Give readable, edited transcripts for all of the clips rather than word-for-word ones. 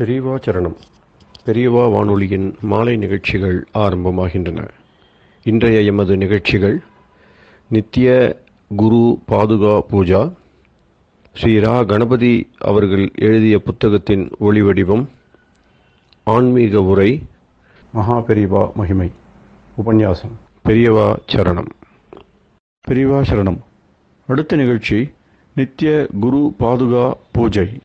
பெரியவா சரணம். பெரியவா வானொலியின் மாலை நிகழ்ச்சிகள் ஆரம்பமாகின்றன. இன்றைய எமது நிகழ்ச்சிகள் நித்திய குரு பாதுகா பூஜா, ஸ்ரீ ரா கணபதி அவர்கள் எழுதிய புத்தகத்தின் ஒளிவடிவம், ஆன்மீக உரை, மகா பெரியவா மகிமை உபன்யாசம். பெரியவா சரணம். பெரியவா சரணம். அடுத்த நிகழ்ச்சி நித்திய குரு பாதுகா பூஜை.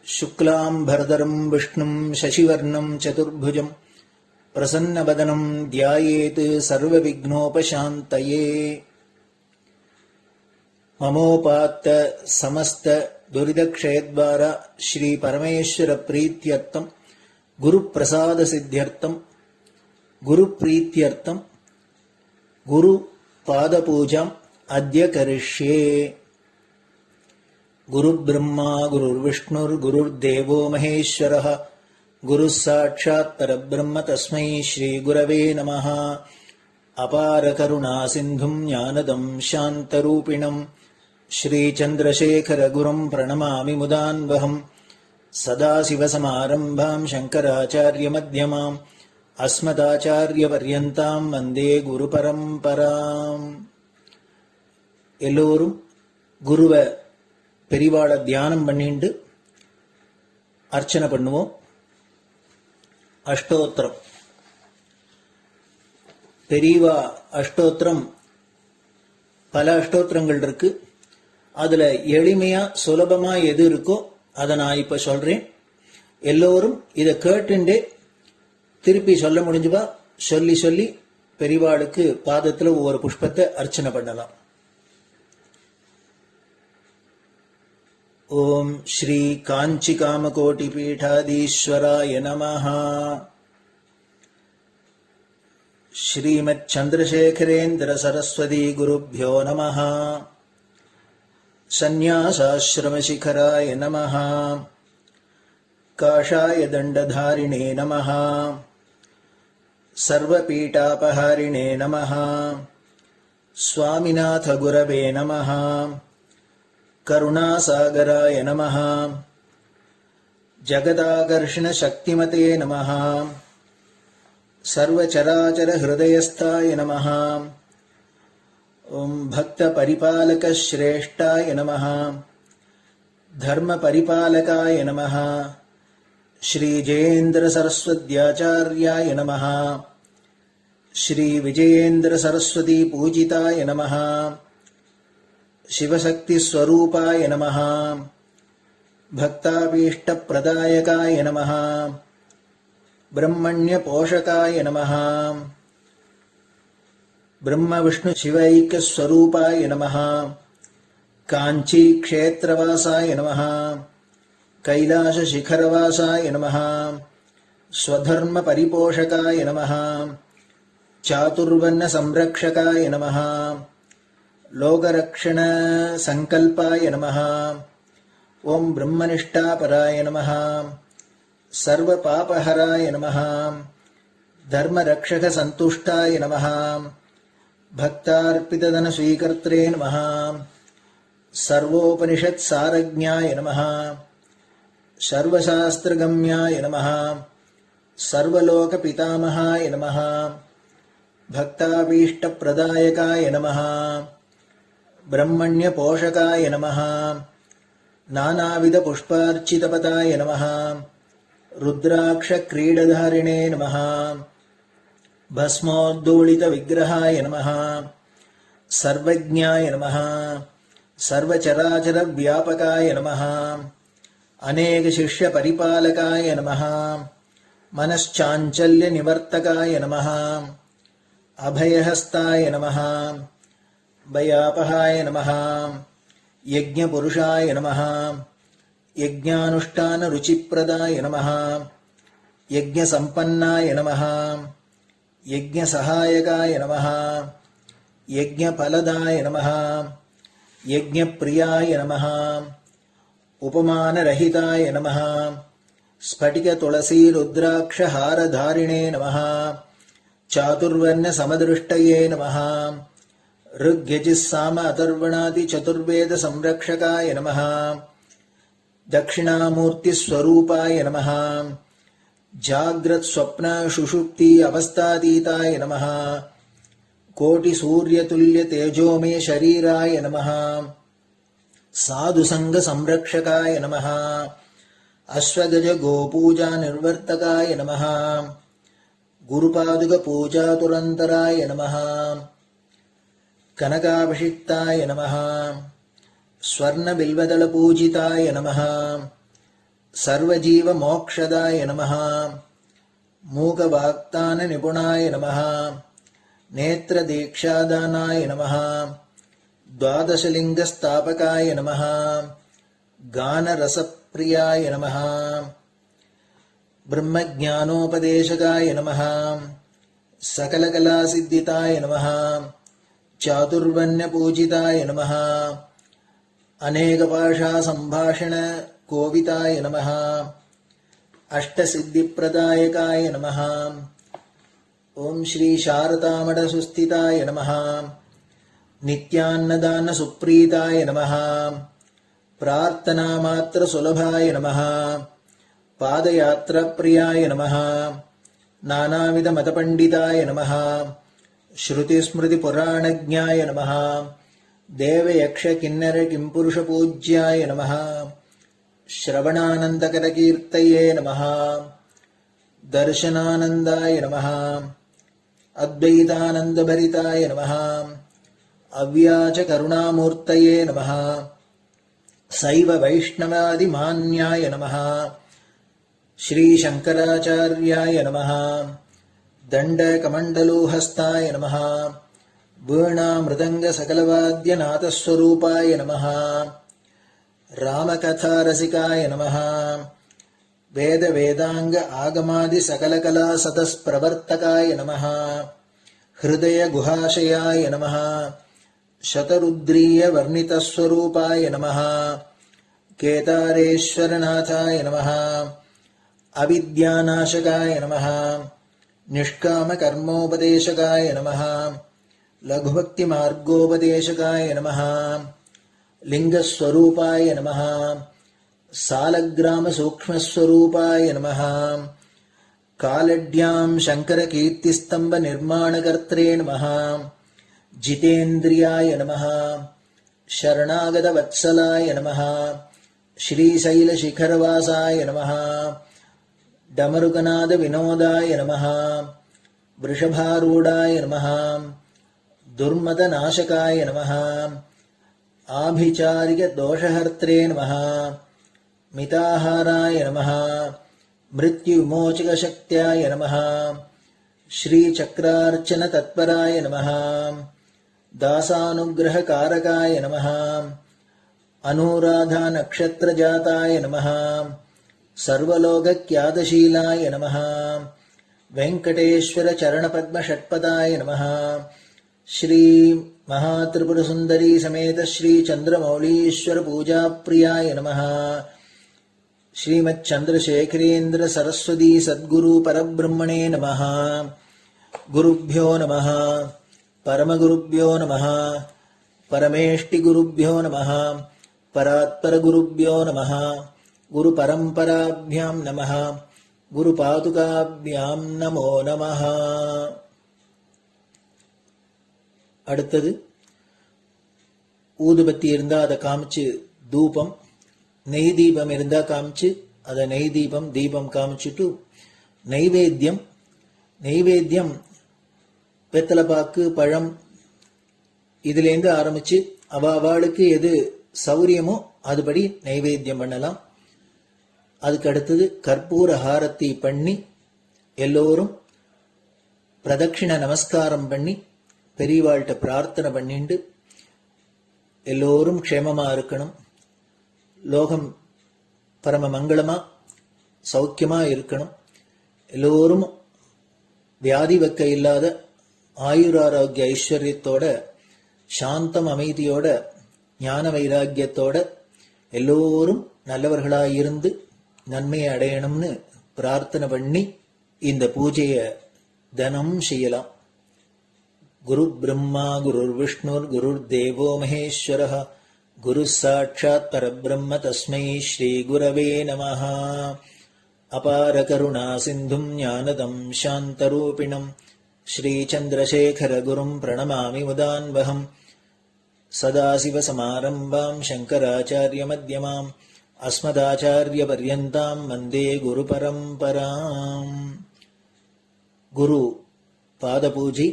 शुक्लाम्बरधरम् विष्णुम् शशिवर्णम् चतुर्भुजम् प्रसन्नवदनम् ध्यायेत् सर्वविघ्नोपशान्तये। ममोपात्त समस्त दुरितक्षयद्वारा श्रीपरमेश्वरप्रीत्यर्थम् गुरुप्रसादसिद्ध्यर्थम् गुरुप्रीत्यर्थम् गुरुपादपूजाम् अद्य करिष्ये। गुरुर्ब्रह्मा गुरुर्विष्णुर्गुरुर्देवो महेश्वरः गुरुः साक्षात् परब्रह्म तस्मै श्रीगुरवे नमः। अपारकरुणासिन्धुम् ज्ञानदम् शान्तरूपिणम् श्रीचन्द्रशेखरगुरुम् प्रणमामि मुदान्वहम्। सदाशिवसमारम्भाम् शङ्कराचार्यमध्यमाम् अस्मदाचार्यपर्यन्ताम् वन्दे गुरुपरम्पराम्. எல்லோரும் குருவை பெரிவாளை தியானம் பண்ணிண்டு அர்ச்சனை பண்ணுவோம். அஷ்டோத்திரம். பெரியவா அஷ்டோத்திரம் பல அஷ்டோத்திரங்கள் இருக்கு. அதுல எளிமையா சுலபமா எது இருக்கோ அதை நான் இப்ப சொல்றேன். எல்லோரும் இதை கேட்டுண்டே திருப்பி சொல்ல முடிஞ்சுவா சொல்லி சொல்லி பெரிவாளுக்கு பாதத்துல ஒவ்வொரு புஷ்பத்தை அர்ச்சனை பண்ணலாம். ओम श्री कांची कामकोटि पीठाधीश्वराय नमः। श्रीमत् चंद्रशेखरेन्द्र सरस्वती गुरुभ्यो नमः। संन्यासाश्रम शिखराय नमः। काषाय दंडधारिणे नमः। सर्वपीठापहारिणे नमः। स्वामिनाथ गुरवे नमः। करुणासागराय नमः। जगदाकर्षण शक्तिमते नमः। सर्वचराचर हृदयस्थाय नमः। ओम भक्त परिपालक श्रेष्ठाय नमः। धर्म परिपालकाय नमः। श्री जयेन्द्र सरस्वत्याचार्याय नमः। श्री विजयेन्द्र सरस्वती पूजिताय नमः। शिवशक्ति स्वरूपाय नमः। भक्ताभीष्ट प्रदायकाय नमः। ब्रह्मण्य पोषकाय नमः। ब्रह्म विष्णु शिवैक्य स्वरूपाय नमः। कांची क्षेत्रवासाय नमः। कैलाश शिखरवासाय नमः। स्वधर्म परिपोषकाय नमः। चातुर्वर्ण संरक्षकाय नमः। लोकरक्षण संकल्पाय नमः। ओम ब्रह्मनिष्ठापराय नमः। सर्वपापहराय नमः। धर्मरक्षक संतुष्टाय नमः। भक्तार्पितधन स्वीकर्त्रे नमः। सर्वोपनिषत् सारज्ञाय नमः। सर्वशास्त्रगम्याय नमः। सर्वलोक पितामहाय नमः। भक्ताभीष्ट प्रदायकाय नमः। ब्रह्मण्य पोषकाय नमः। नानाविध पुष्पार्चितपताय नमः। रुद्राक्ष क्रीडधारिणे नमः। भस्मोद्दोलित विग्रहाय नमः। सर्वज्ञाय नमः। सर्वचराचर व्यापकाय नमः। अनेक शिष्य परिपालकाय नमः। मनश्चाञ्चल्य निवर्तकाय नमः। अभयहस्ताय नमः। भयापहाय नमः। यज्ञपुरुषाय नमः। यज्ञानुष्ठान रुचिप्रदाय नमः। यज्ञसम्पन्नाय नमः। यज्ञसहायकाय नमः। यज्ञफलदाय नमः। यज्ञप्रियाय नमः। उपमानरहिताय नमः। स्फटिक तुलसी रुद्राक्ष हारधारिणे नमः। चातुर्वर्ण समदृष्टये नमः। ऋग्यजुस्साम अथर्वणादि चतुर्वेद संरक्षकाय नमः। दक्षिणामूर्तिस्वरूपाय नमः जाग्रत् स्वप्न सुषुप्ति अवस्थातीताय नमः कोटिसूर्यतुल्य तेजोमय शरीराय नमः साधुसंग संरक्षकाय नमः अश्वगज गोपूजा निर्वर्तकाय नमः गुरुपादुक पूजा तुरंतराय नमः कनकाभिषिक्ताय नमः स्वर्ण बिल्वदल पूजिताय नमः सर्वजीव मोक्षदाय नमः मूकवाक्तान निपुणाय नमः नेत्र दीक्षादानाय नमः द्वादशलिंग स्थापकाय नमः गान रसप्रियाय नमः ब्रह्मज्ञानोपदेशकाय नमः सकलकलासिद्धिताय नमः चातुर्वण्य पूजिताय नमः अनेकभाषा संभाषण कोविताय नमः अष्टसिद्धिप्रदायकाय नमः ओम श्री शारदामठ सुस्थिताय नमः नित्यान्नदान सुप्रीताय नमः प्रार्थना मात्र सुलभाय नमः पादयात्रा प्रियाय नमः नानाविध मतपंडिताय नमः श्रुति स्मृति पुराणज्ञाय नमः देव यक्ष किन्नर किंपुरुष पूज्याय नमः श्रवणानंदकर कीर्तये नमः दर्शनानंदाय नमः अद्वैतानंदभरिताय नमः अव्याच करुणामूर्तये नमः शैव वैष्णवादिमान्याय नमः श्री शंकराचार्याय नमः दंडकमंडलोहस्ताय नमः वीणा मृदंग सकलवाद्यनाथस्वरूपाय नमः रामकथा रसिकाय नमः वेद वेदांग आगमादि सकलकला सतस्प्रवर्तकाय नमः हृदय गुहाशयाय नमः शतरुद्रीय वर्णितस्वरूपाय नमः केदारेश्वरनाथाय नमः अविद्यानाशकाय नमः निष्कामकर्मोपदेशकाय नमः लघुभक्तिमार्गोपदेशकाय नमः लिंगस्वरूपाय नमः सालग्रामसूक्ष्मस्वरूपाय नमः कालड्यां शङ्करकीर्तिस्तम्भनिर्माणकर्त्रे नमः जितेन्द्रियाय नमः शरणागतवत्सलाय नमः श्रीशैलशिखरवासाय नमः डमरुकनादविनोदाय नमः वृषभारूढाय नमः दुर्मदनाशकाय नमः आभिचारिकदोषहर्त्रे नमः मिताहाराय नमः मृत्युविमोचकशक्त्याय नमः श्रीचक्रार्चनतत्पराय नमः दासानुग्रहकारकाय नमः अनुराधानक्षत्रजाताय नमः सर्वलोकख्यातशीलाय नमः वेंकटेश्वरचरणपद्मषट्पदाय नमः श्री महात्रिपुरसुंदरी समेत श्री चंद्रमौलीश्वर पूजाप्रियाय नमः श्रीमच्चंद्रशेखरेन्द्र सरस्वती सद्गुरु परब्रह्मणे नमः गुरुभ्यो नमः परमगुरुभ्यो नमः परमेष्टिगुरुभ्यो नमः परात्परगुरुभ्यो नमः गुरुपरम्पराभ्यां नमः गुरुपादुकाभ्यां नमो नमः. அடுத்தது ஊதுபத்தி இருந்தா அதை காமிச்சு தூபம், நெய் தீபம் இருந்தா காமிச்சு அதை நெய் தீபம் தீபம் காமிச்சுட்டு நைவேத்தியம் வெத்தலைப்பாக்கு பழம் இதுலேருந்து ஆரம்பிச்சு அவளுக்கு எது சௌரியமோ அதுபடி நைவேத்தியம் பண்ணலாம். அதுக்கு அடுத்தது கற்பூர ஹாரத்தி பண்ணி எல்லோரும் பிரதட்சிண நமஸ்காரம் பண்ணி பெரியவாள்கிட்ட பிரார்த்தனை பண்ணிண்டு எல்லோரும் க்ஷேமமா இருக்கணும், லோகம் பரம மங்களமா சௌக்கியமா இருக்கணும், எல்லோரும் வியாதி வெக்க இல்லாத ஆயுராரோக்கிய ஐஸ்வர்யத்தோட சாந்தம் அமைதியோட ஞான வைராக்கியத்தோட எல்லோரும் நல்லவர்களாயிருந்து நன்மையை அடையணும்னு பிரார்த்தனை பண்ணி இந்த பூஜையை தினம் செய்யலாம். குரு பிரம்மா குருர் விஷ்ணுர் குருர் தேவோ மகேஸ்வரः குரு சாட்சாத் பரபிரம்ம தஸ்மை ஸ்ரீ குரவே நமஹ. அபார கருணா சிந்தும் ஞானதம் சாந்தரூபிணம் ஸ்ரீ சந்திரசேகர குரும் பிரணமாமி முதான்வகம். சதாசிவசமாரம்பாம் சங்கராச்சாரிய மத்யமாம் அஸ்மதாச்சாரிய பர்யந்தாம் வந்தே குரு பரம்பராம். குரு பாத பூஜை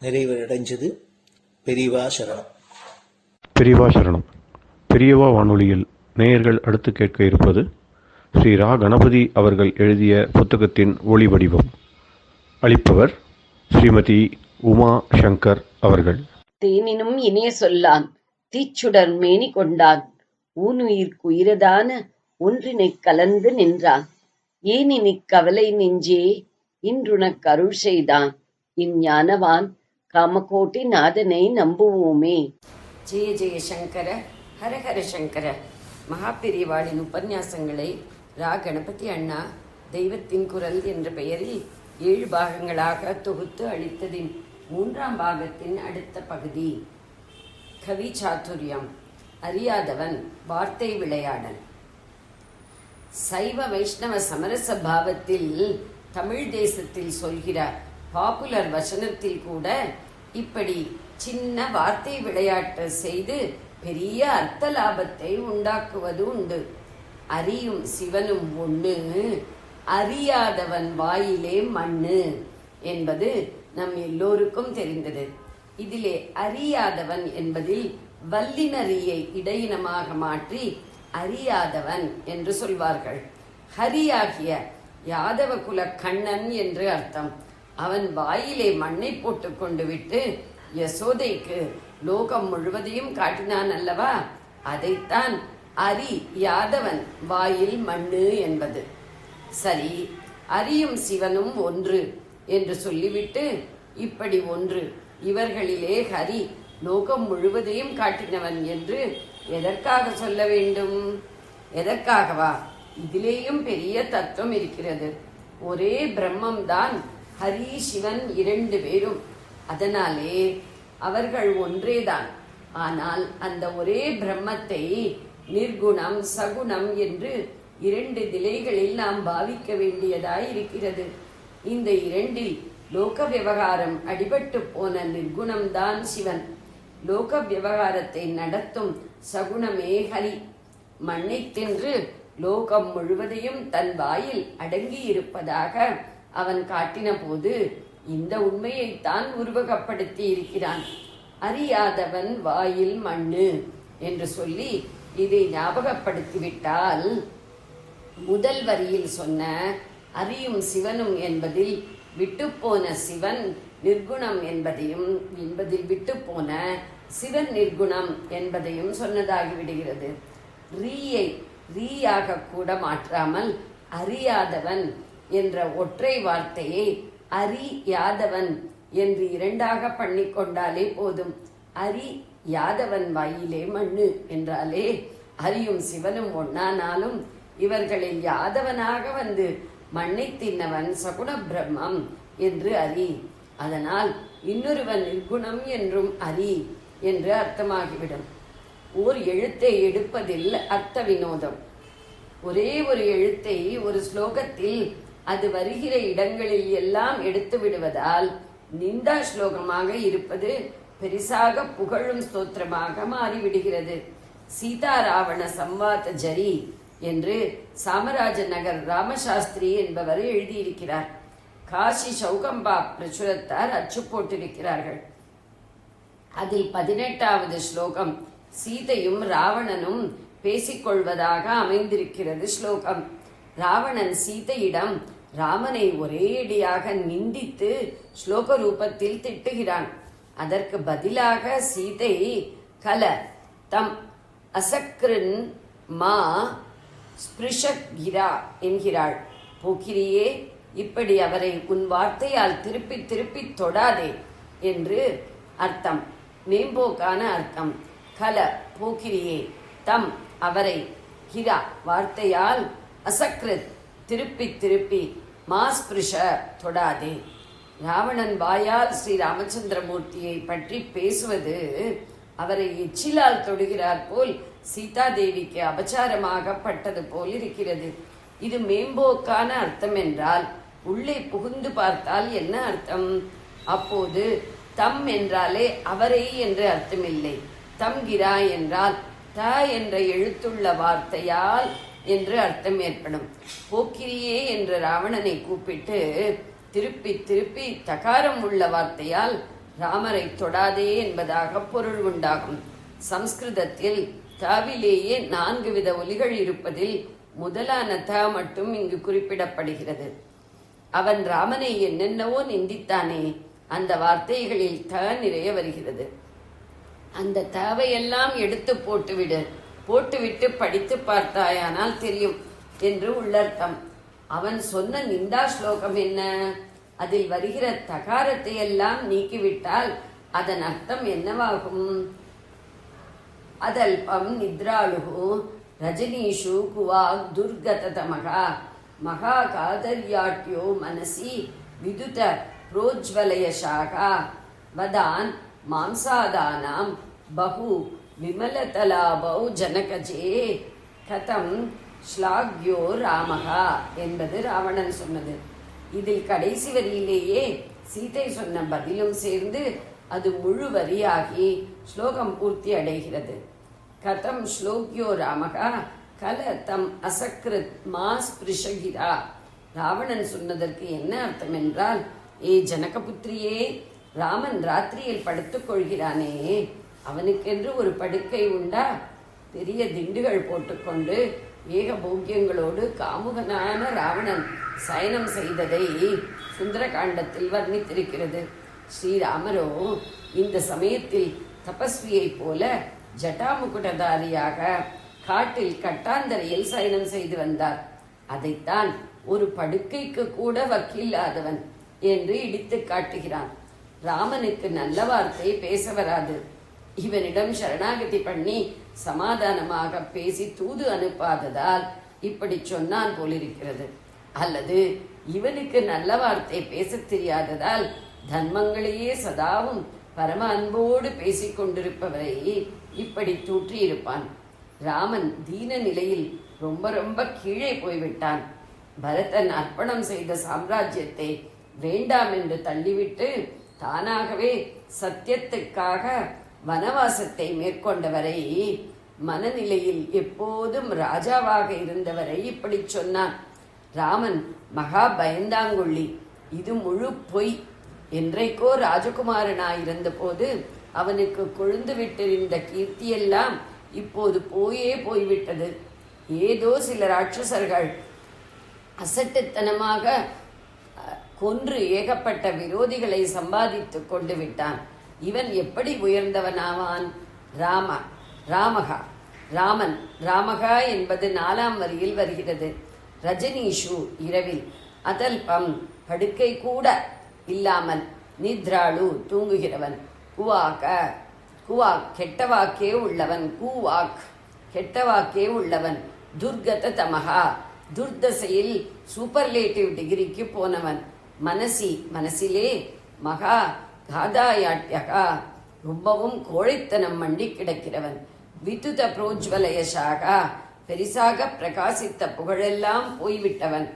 நிறைவடைஞ்சது. பெரியவா சரணம். பெரியவா சரணம். பெரியவா வானொலியில் நேயர்கள் அடுத்து கேட்க இருப்பது ஸ்ரீ ரா கணபதி அவர்கள் எழுதிய புத்தகத்தின் ஒளி வடிவம். அளிப்பவர் ஸ்ரீமதி உமா சங்கர் அவர்கள். தேனினும் இனிய சொல்லான் தீச்சுடர் மேனி கொண்டான் ஊனுயிர்க்குயிரதான ஒன்றினைக் கலந்து நின்றான் ஏனினிக் கவலை நெஞ்சே இன்றுனக் அருள் செய்தான் இஞ்ஞானவான் காமகோட்டி நாதனை நம்புவோமே. ஜெய ஜெய சங்கர ஹரஹர சங்கர. மகாபெரிவாளின் உபன்யாசங்களை ரா கணபதி அண்ணா தெய்வத்தின் குரல் என்ற பெயரில் 7 பாகங்களாக தொகுத்து அளித்ததின் 3ஆம் பாகத்தின் அடுத்த பகுதி. கவி சாதுரியம். அறியாதவன் வார்த்தை விளையாடல். சைவ வைஷ்ணவ சமரச பாவத்தில் தமிழ் தேசத்தில் சொல்கிற பாப்புலர் வசனத்தில் கூட இப்படி சின்ன வார்த்தை விளையாட்டு செய்து பெரிய அர்த்த லாபத்தை உண்டாக்குவது உண்டு. அறியும் சிவனும் ஒண்ணு, அறியாதவன் வாயிலே மண்ணு என்பது நம் எல்லோருக்கும் தெரிந்தது. இதிலே அறியாதவன் என்பதில் வல்லினரியை இடையினமாக மாற்றி அறியாதவன் என்று சொல்வார்கள். ஹரியாகிய யாதவ குல கண்ணன் என்று அர்த்தம். அவன் வாயிலே மண்ணை போட்டு கொண்டு விட்டு யசோதைக்கு லோகம் முழுவதையும் காட்டினான் அல்லவா? அதைத்தான் அரி யாதவன் வாயில் மண்ணு என்பது. சரி, அறியும் சிவனும் ஒன்று என்று சொல்லிவிட்டு இப்படி ஒன்று, இவர்களிலே ஹரி லோகம் முழுவதையும் காட்டினவன் என்று எதற்காக சொல்ல வேண்டும்? எதற்காகவா? இதிலேயும் பெரிய தத்துவம் இருக்கிறது. ஒரே பிரம்மம்தான் ஹரி சிவன் 2 பேரும். அதனாலே அவர்கள் ஒன்றேதான். ஆனால் அந்த ஒரே பிரம்மத்தை நிர்குணம் சகுணம் என்று 2 நிலைகளில் நாம் பாவிக்க வேண்டியதாய் இருக்கிறது. இந்த 2இல் லோக விவகாரம் அடிபட்டு போன நிர்குணம்தான் சிவன். லோக விவகாரத்தை நடத்தும் சகுணமே ஹரி. மண்ணை தின்று லோகம் முழுவதையும் தன் வாயில் அடங்கி இருப்பதாக அவன் காட்டின போது இந்த உண்மையைத்தான் உருவகப்படுத்தி இருக்கிறான். அறியாதவன் வாயில் மண்ணு என்று சொல்லி இதை ஞாபகப்படுத்திவிட்டால், முதல் வரியில் சொன்ன அறியும் சிவனும் என்பதில் விட்டுப்போன சிவன் நிர்குணம் என்பதில் விட்டுப்போன சிவன் நிர்குணம் என்பதையும் சொன்னதாகிவிடுகிறது. ரீயை ரீயாக கூட மாற்றாமல் அறியாதவன் என்ற ஒற்றை வார்த்தையை அரி யாதவன் என்று 2ஆக பண்ணிக்கொண்டாலே போதும். அரி யாதவன் வாயிலே மண்ணு என்றாலே அறியும் சிவனும் ஒன்னானாலும் இவர்களில் யாதவனாக வந்து மண்ணை தின்னவன் சகுண பிரம்மம் என்று அறி. அதனால் இன்னொருவன் நிர்குணம் என்றும் அறி என்று அர்த்தமாகிவிடும். ஓர் எழுத்தை எடுப்பதில் அர்த்த வினோதம். ஒரே ஒரு எழுத்தை ஒரு ஸ்லோகத்தில் அது வருகிற இடங்களில் எல்லாம் எடுத்து விடுவதால் நிந்தா ஸ்லோகமாக இருப்பது பெரிசாக புகழும் ஸ்தோத்திரமாக மாறிவிடுகிறது. சீதா ராவண சம்வாத ஜரி என்று சாமராஜ நகர் ராமசாஸ்திரி என்பவர் எழுதியிருக்கிறார். காசி சௌகம்பா பிரசுரத்தார் அச்சு போட்டிருக்கிறார்கள். அதில் 18வது ஸ்லோகம் சீதையும் ராவணனும் பேசிக்கொள்வதாக அமைந்திருக்கிறது ஸ்லோகம். ராவணன் சீதையிடம் ராமனை ஒரேடியாக நிந்தித்து ஸ்லோக ரூபத்தில் திட்டுகிறான். அதற்கு பதிலாக சீதை கல தம் அசக்ரின் மா ஸ்பிருஷகிரா என்கிறாள். போக்கிரியே, இப்படி அவரை உன் வார்த்தையால் திருப்பி திருப்பி தொடாதே என்று அர்த்தம், மேம்போக்கான அர்த்தம். கல போக்கிரியே, தம் அவரை, கிரா வார்த்தையால், அசக்ரித் திருப்பி திருப்பி, மாஸ்பிருஷ தொடாதே. ராவணன் வாயால் ஸ்ரீ ராமச்சந்திரமூர்த்தியை பற்றி பேசுவது அவரை எச்சிலால் தொடுகிறார் போல் சீதாதேவிக்கு அபச்சாரமாகப்பட்டது போல் இருக்கிறது. இது மேம்போக்கான அர்த்தம் என்றால் உள்ளே புகுந்து பார்த்தால் என்ன அர்த்தம்? அப்போது தம் என்றாலே அவரை என்று அர்த்தமில்லை. தம்கிரா என்றால் த என்ற எழுத்துள்ள வார்த்தையால் என்று அர்த்தம் ஏற்படும். போக்கிரியே என்ற ராவணனை கூப்பிட்டு திருப்பி திருப்பி தகாரம் உள்ள வார்த்தையால் ராமரை தொடாதே என்பதாக பொருள் உண்டாகும். சம்ஸ்கிருதத்தில் தாவிலேயே 4 வித ஒலிகள் இருப்பதில் முதலான த மட்டும் இங்கு குறிப்பிடப்படுகிறது. அவன் ராமனை என்னென்னவோ நிந்தித்தானே, அந்த வார்த்தைகளில் த நிறைய வருகிறது. அந்த தவையெல்லாம் எடுத்து போட்டுவிட்டு படித்து பார்த்தாயானால் தெரியும் என்று உள்ளர்த்தம். அவன் சொன்ன நிந்தா ஸ்லோகம் என்ன? அதில் வருகிற தகாரத்தை எல்லாம் நீக்கிவிட்டால் அதன் அர்த்தம் என்னவாகும்? அதல்பம் நித்ராளுகு ரஜனீஷு குவாக் துர்கததமகா மகா காதர்யாட்யோ மனசி விதுத புரோஜ்வலயசாகா வதான் மாம்சாதானாம் பகு விமலதலாபௌ ஜனகஜே கதம் ஸ்லாக்யோ ராமகா என்பது ராவணன் சொன்னது. இதில் கடைசி வரியிலேயே சீதை சொன்ன பதிலும் சேர்ந்து அது முழு வரியாகி ஸ்லோகம் பூர்த்தி அடைகிறது. கதம் ஸ்லோக்யோ ராமகா கல தம் அசக்ருத் மாஸ்பிருஷகிரா. ராவணன் சொன்னதற்கு என்ன அர்த்தம் என்றால், ஏ ஜனகபுத்திரியே, ராமன் ராத்திரியில் படுத்துக் கொள்கிறானே, அவனுக்கென்று ஒரு படுக்கை உண்டா? பெரிய திண்டுகள் போட்டுக்கொண்டு ஏகபோக்கியங்களோடு காமுகனான ராவணன் சயனம் செய்ததை சுந்தரகாண்டத்தில் வர்ணித்திருக்கிறது. ஸ்ரீராமரோ இந்த சமயத்தில் தபஸ்வியை போல ஜட்டாமுகுடதாரியாக காட்டில் கட்டாந்தரையில் சயனம் செய்து வந்தார். அதைத்தான் ஒரு படுக்கைக்கு கூட வக்கில்லாதவன் என்று இடித்து காட்டுகிறான். ராமனுக்கு நல்ல வார்த்தை பேச வராது. இவனிடம் சரணாகதி பண்ணி சமாதானமாக பேசி தூது அனுப்பாததால் இப்படி சொன்னான் போலிருக்கிறது. அல்லது இவனுக்கு நல்ல வார்த்தை பேச தெரியாததால் தர்மங்களையே சதாவும் பரம அன்போடு பேசிக் கொண்டிருப்பவரை இப்படி தூற்றியிருப்பான். ராமன் தீன நிலையில் ரொம்ப ரொம்ப கீழே போய்விட்டான். பரதன் அர்ப்பணம் செய்த சாம்ராஜ்யத்தை வேண்டாம் என்று தள்ளிவிட்டு தானாகவே சத்தியத்துக்காக வனவாசத்தை மேற்கொண்டவரை, மனநிலையில் எப்போதும் ராஜாவாக இருந்தவரை இப்படி சொன்னான். ராமன் மகா பயந்தாங்கொள்ளி, இது முழு பொய். என்றைக்கோ ராஜகுமாரனாயிருந்த போது அவனுக்கு கொழுந்து விட்டிருந்த கீர்த்தியெல்லாம் இப்போது போய்விட்டது. ஏதோ சில ராட்சசர்கள் அசட்டுத்தனமாக கொன்று ஏகப்பட்ட விரோதிகளை சம்பாதித்து கொண்டு விட்டான். இவன் எப்படி உயர்ந்தவனாவான்? ராமன் ராமகா என்பது 4ஆம் வரியில் வருகிறது. ரஜனீஷு இரவில், அதல்பம் படுக்கை கூட இல்லாமல், நித்ராளு தூங்குகிறவன், குவாக் கெட்டவாக்கே உள்ளவன், துர்கத தமகா துர்தசையில் சூப்பர்லேட்டிவ் டிகிரிக்கு போனவன், மனசிலே மகா காதாயாட்யகா ரொம்பவும் கோழைத்தனம் மண்டி கிடக்கிறவன், விதுத புரோஜ்வலயசாகா பெரிசாக பிரகாசித்த புகழெல்லாம் போய்விட்டவன்,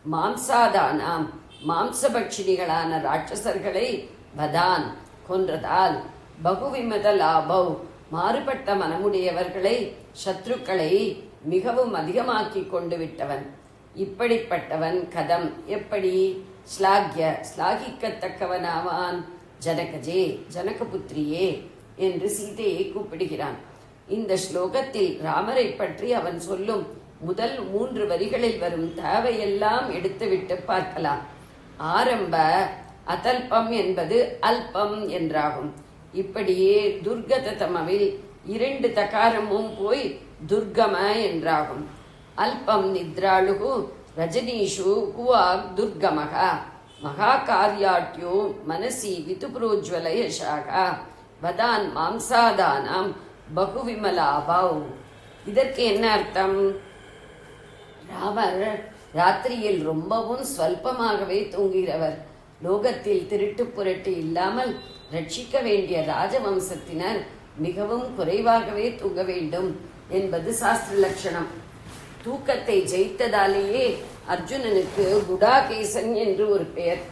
மாம்சாதானாம் மாம்சபட்சிணிகளான ராட்சசர்களை வதான் கொன்றதால், பகுவிமத லாபவ் மாறுபட்ட மனமுடையவர்களை சத்ருக்களை மிகவும் அதிகமாக்கி கொண்டு விட்டவன். இப்படிப்பட்டவன் கதம் எப்படி ஸ்லாகிக்கத்தக்கவனாவான்? ஜனகஜே ஜனகபுத்திரியே என்று சீதையை கூப்பிடுகிறான். இந்த ஸ்லோகத்தில் ராமரை பற்றி அவன் சொல்லும் முதல் 3 வரிகளில் வரும் தேவையெல்லாம் எடுத்துவிட்டு பார்க்கலாம். ஆரம்ப அதல்பம் என்பது அல்பம் என்றாகும். இப்படியே துர்கதமவில் 2 தகாரமும் போய் துர்கம என்றாகும். அல்பம் நித்ராளுகு ரஜனீஷு குவாக் துர்கமகா மகா காரியாட்யோ மனசி விதுபுரோஜ்வலயசாகா வதான் மாம்சாதானாம் பகுவிமலாபவ். இதற்கு என்ன அர்த்தம்? ராமர் ராத்திரியில் ரொம்பவும் ஸ்வல்பமாகவே தூங்குகிறவர். லோகத்தில் திருட்டு புரட்டு இல்லாமல் ரட்சிக்க வேண்டிய ராஜவம்சத்தினர் மிகவும் குறைவாகவே தூங்க வேண்டும் என்பது சாஸ்திர லட்சணம். தூக்கத்தை ஜெயித்ததாலேயே அர்ஜுனனுக்கு குடாகேசன் என்று ஒரு பெயர்.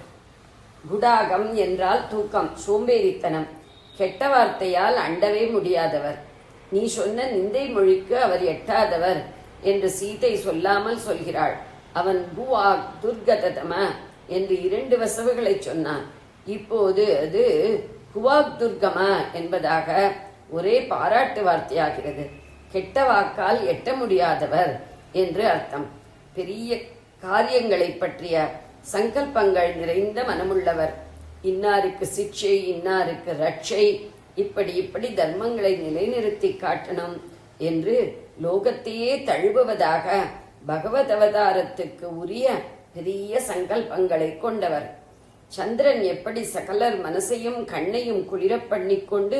குடாகம் என்றால் தூக்கம், சோம்பேறித்தனம். கெட்ட வார்த்தையால் அண்டவே முடியாதவர். நீ சொன்ன நிந்தை மொழிக்கு அவர் எட்டாதவர் என்று சீதை சொல்லாமல் சொல்கிறாள். அவன் பூவாக் துர்கதம என்று 2 வசவுகளை சொன்னான். இப்போது அது குவாக் துர்கம என்பதாக ஒரே பாராட்டு வார்த்தையாகிறது. கெட்ட வாக்கால் எட்ட முடியாதவர் என்று அர்த்தம். பெரிய காரியங்களை பற்றிய சங்கல்பங்கள் நிறைந்த மனமுள்ளவர். இன்னாருக்கு சிக்ஷை, இன்னாருக்கு ரட்சை, இப்படி தர்மங்களை நிலைநிறுத்தி காட்டணும் என்று லோகத்தையே தழுவுவதாக பகவத் அவதாரத்துக்கு உரிய பெரிய சங்கல்பங்களை கொண்டவர். சந்திரன் எப்படி சகலர் மனசையும் கண்ணையும் குளிர பண்ணிக்கொண்டு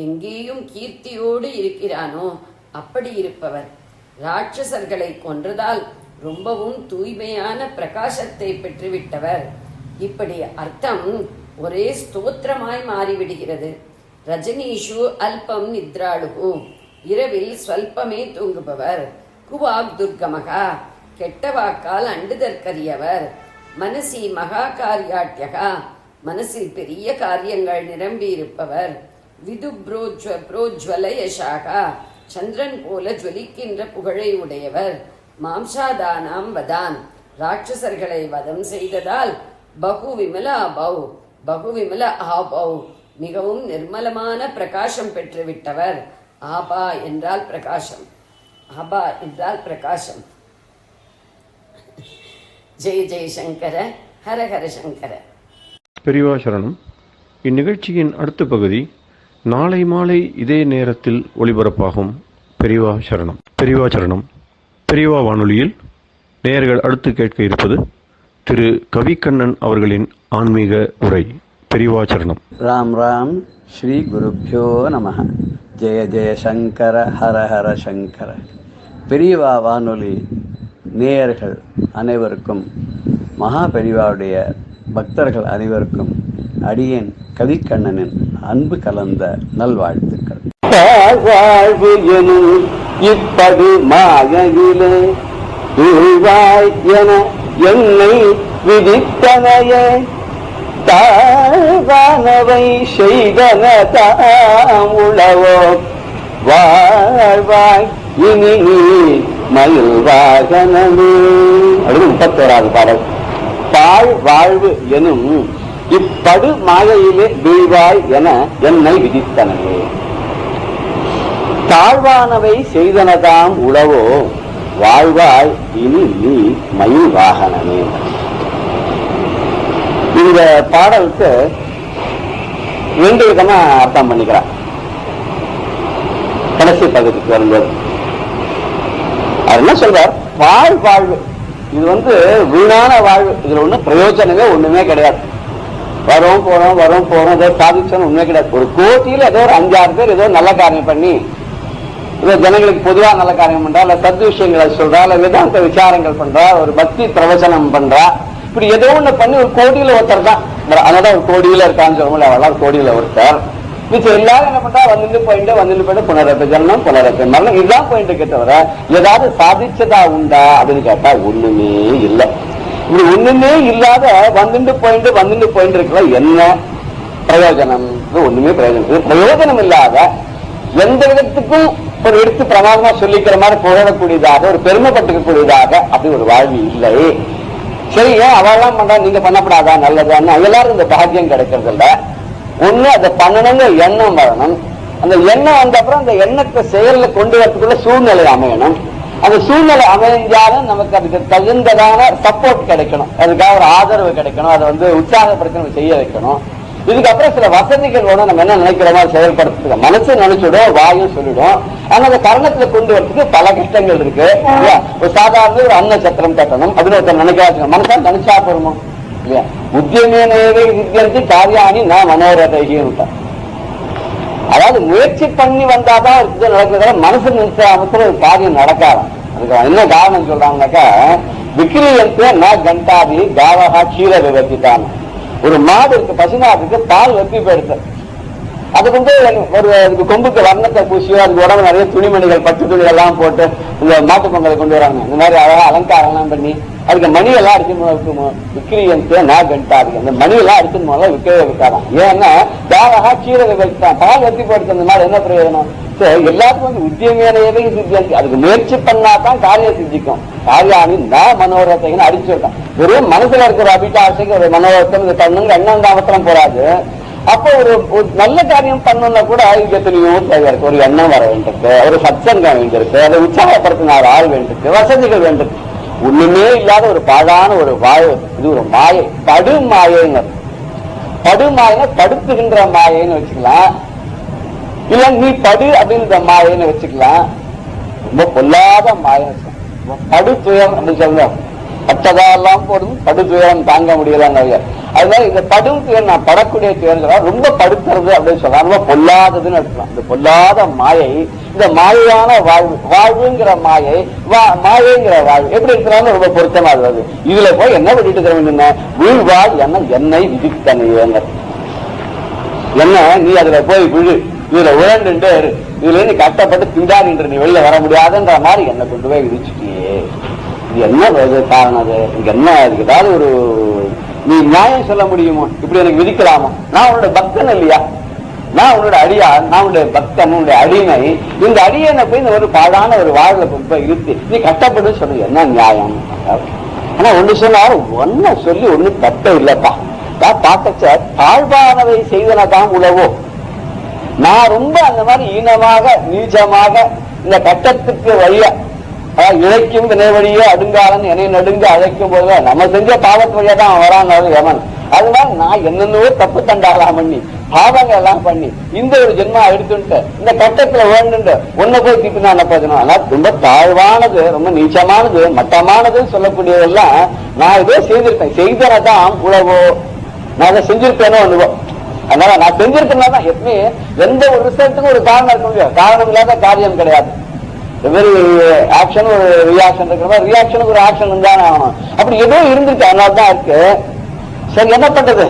எங்கேயும் கீர்த்தியோடு இருக்கிறானோ அப்படி இருப்பவர். ராட்சசர்களை கொன்றதால் ரொம்பவும் தூய்மையான பிரகாசத்தை பெற்றுவிட்டவர். இப்படி அர்த்தம் ஒரே ஸ்தோத்திரமாய் மாறிவிடுகிறது. ரஜனீஷு அல்பம் நித்ராளுகு, இரவில் ஸ்வல்பமே தூங்குபவர். குவாக் துர்கமகா, கெட்ட வாக்கால் அண்டுதற்கரியவர். மனசி மகா காரியாட்யகா, மனசில் பெரிய காரியங்கள் நிரம்பி இருப்பவர். விது புரோஜ்வல யசாகா, சந்திரன் போல ஜொலிக்கின்ற புகழை உடையவர். மாம்சாதானாம் வதான், ராட்சசர்களை வதம் செய்ததால் பகு விமல அபௌ, பகு விமல ஆபௌ, மிகவும் நிர்மலமான பிரகாசம் பெற்றுவிட்டவர். ஆபா என்றால் பிரகாசம், ஆபா என்றால் பிரகாசம். ஜெய ஜெய சங்கர, ஹர ஹர சங்கர. பெரியவா சரணம். இந்நிகழ்ச்சியின் அடுத்த பகுதி நாளை மாலை இதே நேரத்தில் ஒளிபரப்பாகும். பெரியவா சரணம். பெரியவா சரணம். பெரியவா வானொலியில் நேயர்கள் அடுத்து கேட்க இருப்பது திரு கவிக்கண்ணன் அவர்களின் ஆன்மீக உரை. பெரியவா சரணம். ராம் ராம். ஸ்ரீ குருப்யோ நமஹ. ஜெய ஜெய சங்கர, ஹர ஹர சங்கர. பெரியவா வானொலி நேயர்கள் அனைவருக்கும், மகா பெரியவாவுடைய பக்தர்கள் அனைவருக்கும் அடியேன் கவிக்கண்ணனின் அன்பு கலந்த நல்வாழ்த்துக்கள். வாழ்வு எனும் இப்படி மாயிலே தூவாய் என என்னை விதித்தனையே, தாழ்வானவை செய்தன தாமுளவோ, வாழ்வாய் இனி நீ மயில் வாகனமே. அது 31வது பாடல். தாழ் வாழ்வு எனும் இப்படு மாயையிலே வீழ்வாய் என என்னை விதித்தனையே, தாழ்வானவை செய்தனதாம் உளவோ, வாழ்வாய் இனி நீ மயில் வாகனமே. இந்த பாடலுக்கு 2 விதமா அர்த்தம் பண்ணிக்கிறார். கடைசி பகுதிக்கு வரும்போது அவர் என்ன சொல்றார்? வாழ்வு இது வீணான வாழ்வு, இதுல ஒன்றும் பிரயோஜனமே ஒண்ணுமே கிடையாது. வரோம் போறோம் ஏதோ சாதிச்சோன்னு உண்மை கிடையாது. ஒரு கோட்டியில ஏதோ ஒரு 5-6 பேர் ஏதோ நல்ல காரியம் பண்ணி, ஏதோ ஜனங்களுக்கு பொதுவா நல்ல காரியம் பண்றா, இல்ல சத் விஷயங்களை சொல்றா, இல்ல வேதாந்த விசாரங்கள் பண்றா, ஒரு பக்தி பிரவச்சனம் பண்றா, இப்படி ஏதோ ஒண்ணு பண்ணி ஒரு கோடியில ஒருத்தர் தான். அதனால ஒரு கோடியில இருக்கான்னு சொல்லுவோம்ல, அவளால் கோடியில ஒருத்தர். மிச்சம் எல்லாரும் என்ன பண்றா? வந்துட்டு போயிட்டு புனரப்ப ஜன்மம் புனரப்ப மரணம், இதுதான் போயிட்டு இருக்கே தவிர ஏதாவது சாதிச்சதா உண்டா அப்படின்னு கேட்டா ஒண்ணுமே இல்லை. இப்படி ஒண்ணுமே இல்லாத வந்துட்டு போயிட்டு இருக்கலாம். என்ன பிரயோஜனம்? ஒண்ணுமே பிரயோஜனம் இல்லாத, எந்த விதத்துக்கும் ஒரு எடுத்து பிரமாதமா சொல்லிக்கிற மாதிரி புகழக்கூடியதாக, ஒரு பெருமைப்பட்டுக்கூடியதாக அப்படி ஒரு வாழ்வு இல்லை. சரி, ஏன் அவெல்லாம் பண்றா, நீங்க பண்ணப்படாதா, நல்லதான்னு எல்லாரும் இந்த பாக்கியம் கிடைக்கிறது இல்ல. ஒண்ணு அதை பண்ணணுங்கிற எண்ணம் வரணும். அந்த எண்ணம் வந்த அப்புறம் அந்த எண்ணத்தை செயல்ல கொண்டு வரதுக்குள்ள சூழ்நிலை அமையணும். அந்த சூழ்நிலை அமைஞ்சாலும் நமக்கு அதுக்கு தகுந்ததான சப்போர்ட் கிடைக்கணும், அதுக்காக ஒரு ஆதரவு கிடைக்கணும், அதை உற்சாகப்படுத்த செய்ய வைக்கணும். இதுக்கப்புறம் சில வசதிகள் வேணும். நம்ம என்ன நினைக்கிறோமோ செயல்படுத்துறது மனசு நினைச்சுடும், வாயும் சொல்லிடும். ஆனா அந்த கரணத்துல கொண்டு வரதுக்கு பல கஷ்டங்கள் இருக்கு. ஒரு சாதாரண ஒரு அன்ன சத்திரம் கட்டணும் அப்படின்னு ஒருத்தர் நினைக்க மனசா நினைச்சா போறோமோ இல்லையா? உத்தியமேனவே வித்தியந்தி காரியாணி நான் மனோரதைகின்னு, அதாவது முயற்சி பண்ணி வந்தாதான் இது நடக்கிறத மனசு நினைச்ச ஒரு காரியம் நடக்காது. அதுக்கு என்ன காரணம் சொல்றாங்கன்னாக்கா, விக்கிரியத்தை நான் கண்டாதி காவகா கீரை விவர்த்தித்தான். ஒரு மாடு இருக்கு, பசுமாடு இருக்கு, பால் வெப்பி போயிடுது. அதுக்கு வந்து ஒரு அதுக்கு கொம்புக்கு வர்ணத்தை பூசியோ அதுக்கு உடம்பு நிறைய துணிமணிகள் பட்டு துணி எல்லாம் போட்டு இந்த மாட்டு பொங்கலை கொண்டு வராங்க. இந்த மாதிரி அழகா அலங்காரம்லாம் பண்ணி அதுக்கு மணி எல்லாம் அடிக்கணும் விக்கிரியன்ட்டு நான் கண்டாது அந்த மணி எல்லாம் அடிக்கணும் போல விற்கவே விற்காதான். ஏன்னா தாரகா கீரை வைத்தான் பால் வெட்டி போடுறதுனால என்ன பிரயோஜனம்? எல்லாத்துக்கும் வந்து உத்தியமேனையவே சித்தியாச்சு. அதுக்கு முயற்சி பண்ணாதான் காரியம் சித்திக்கும். காரியானி நான் மனோரத்தைன்னு அடிச்சு விட்டான். வெறும் மனசுல இருக்கிற அபிலாஷைக்கு ஒரு மனோரத்தம் இந்த கண்ணுங்க எண்ணாந்தாமத்திரம் போறாது. அப்போ ஒரு நல்ல காரியம் பண்ணணும்னா கூட எத்தனையோ தேவை இருக்கு. ஒரு எண்ணம் வர வேண்டியிருக்கு, ஒரு சத்சங்கம் வேண்டியிருக்கு, அதை உற்சாகப்படுத்தினார் ஆள் வேண்டியிருக்கு, வசதிகள் வேண்டியிருக்கு. ஒண்ணுமே இல்லாத ஒரு பாழான ஒரு வாழ். இது ஒரு மாயை, படு மாயைன்னு. படு மாயினா படுத்துகின்ற மாயைன்னு வச்சுக்கலாம், இல்ல நீ படு அப்படின்ற மாயைன்னு வச்சுக்கலாம். ரொம்ப பொல்லாத மாயன்னு படு துயரம் அப்படின்னு சொல்லுவோம். பட்டதாலாம் போடும் படு துயரம் தாங்க முடியலாங்க. அதனால இந்த படும் துயரம் நான் படக்கூடிய துயரம் ரொம்ப படுத்துறது அப்படின்னு சொல்லலாம். ரொம்ப பொல்லாததுன்னு எடுக்கலாம். இந்த பொல்லாத மாயை, இந்த மாயான வாழ்வு, வாழ்வுங்கிற மாயை, மாயைங்கிற வாழ்வு எப்படி இருக்கிறாலும் ரொம்ப பொருத்தமா இருந்தது. இதுல போய் என்ன பண்ணிட்டு இருக்கிற வேண்டிய வீழ்வாள் என்னை விதித்தனையேங்க. என்ன நீ அதுல போய் விழு, இதுல உழண்டுட்டே இரு, இதுல நீ கஷ்டப்பட்டு திண்டாடின்ற நீ வெளில வர முடியாதுன்ற மாதிரி என்ன கொண்டு போய் விதிச்சுட்டியே. இது என்ன காரணம்? அது இங்க என்ன? அதுக்கு ஏதாவது ஒரு நீ நியாயம் சொல்ல முடியுமோ? இப்படி எனக்கு விதிக்கலாமா? நான் உன்னோட பக்தன் இல்லையா? நான் உன்னோட அடியா, நான் உன்னுடைய பக்தன், உன்னுடைய அடிமை. இந்த அடியனை போய் இந்த ஒரு பாழான ஒரு வாழ்வை கொண்டு போய் இருத்து நீ கஷ்டப்பட்டு சொல்லு, என்ன நியாயம்? ஆனா ஒண்ணு சொன்னாரு, ஒன்ன சொல்லி ஒண்ணு தப்பே இல்லப்பா. பார்க்கச்ச தாழ்வானவை செய்தனதான் உழவோ. நான் ரொம்ப அந்த மாதிரி ஈனமாக நீச்சமாக இந்த கட்டத்துக்கு வழியா இழைக்கும் வினைவழியோ அடுங்காலன்னு என்னை நடுங்க அழைக்கும் போது நம்ம செஞ்ச பாவத்து வழியா தான் அவன் வராங்க யமன். அது மாதிரி நான் என்னென்னவோ தப்பு தண்டாலாம் பண்ணி பாவங்கள் எல்லாம் பண்ணி இந்த ஒரு ஜென்மா எடுத்துட்டு இந்த கட்டத்துல வேண்டுண்டு ஒன்ன போய் திட்டுனா என்ன பிரயோஜனம்? ஆனா ரொம்ப தாழ்வானது, ரொம்ப நீச்சமானது, மட்டமானதுன்னு சொல்லக்கூடியதெல்லாம் நான் இதே செய்திருக்கேன். செய்தனதான் உழவோ, நான் அதை செஞ்சிருப்பேனோ ஒண்ணுவோ. அதனால நான் செஞ்சிருக்கேன்னா தான் எப்பவுமே எந்த ஒரு ரிசல்ட்டுக்கும் ஒரு காரணம் இருக்க முடியாது. காரணம் இல்லாத காரியம் கிடையாது. வெரி ஆக்ஷன் ஒரு ரியாக்ஷன் இருக்கிற மாதிரி ரியாக்ஷனுக்கு ஒரு ஆக்ஷன் இருந்தானே ஆகணும். அப்படி ஏதோ இருந்துச்சு, அதனால்தான் இருக்கு. சரி என்ன பண்றது?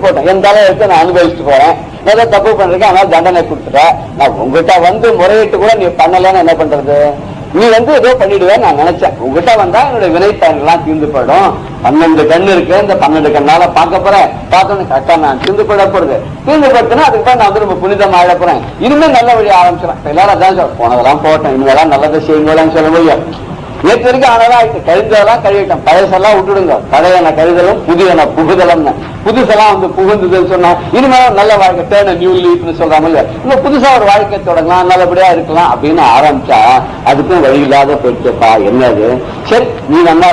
போட்டேன் என் தலை எடுத்து நான் அனுபவிச்சுட்டு போறேன். ஏதோ தப்பு பண்றீங்க, அதனால தண்டனை கொடுத்துட்டேன். நான் உங்ககிட்ட வந்து முறையிட்டு கூட நீ பண்ணலன்னு என்ன பண்றது? நீ வந்து ஏதோ பண்ணிடுவேன் நான் நினைச்சேன். உங்ககிட்ட வந்தா என்னுடைய வினைப்பயன் எல்லாம் தீர்ந்து போயிடும். 12 கண்ணு இருக்கு, இந்த 12 கண்ணால பார்க்க போறேன். பார்த்தோன்னு கரெக்டா நான் தீர்ந்து போயிட போறது. தீர்ந்து போட்டுன்னா அதுக்கு நான் வந்து ரொம்ப புனிதமா ஆட போறேன். இனிமேல் நல்ல வழி ஆரம்பிச்சிடறேன். எல்லாரும் அதான் சொல்ல போனதெல்லாம் போட்டேன், இனிமேலாம் நல்லதை செய்யும்போது சொல்ல முடியும். நேற்று வரைக்கும் ஆனதா ஆயிட்டு, கழிந்ததெல்லாம் கழுவிட்டேன், பழசெல்லாம் விட்டுடுங்க. பழையன கழுதலும் புதியன புகுதலம்னு. புதுசெல்லாம் வந்து புகுந்ததுன்னு சொன்னா இனிமேலும் நல்ல வாழ்க்கை தேன நியூ லீஃப்னு சொல்றாங்க இல்ல, இன்னும் புதுசா ஒரு வாழ்க்கை தொடங்கலாம், நல்லபடியா இருக்கலாம் அப்படின்னு ஆரம்பிச்சா அதுக்கும் வழி இல்லாத போயிடுச்சுப்பா. என்னது? சரி நீ நல்லா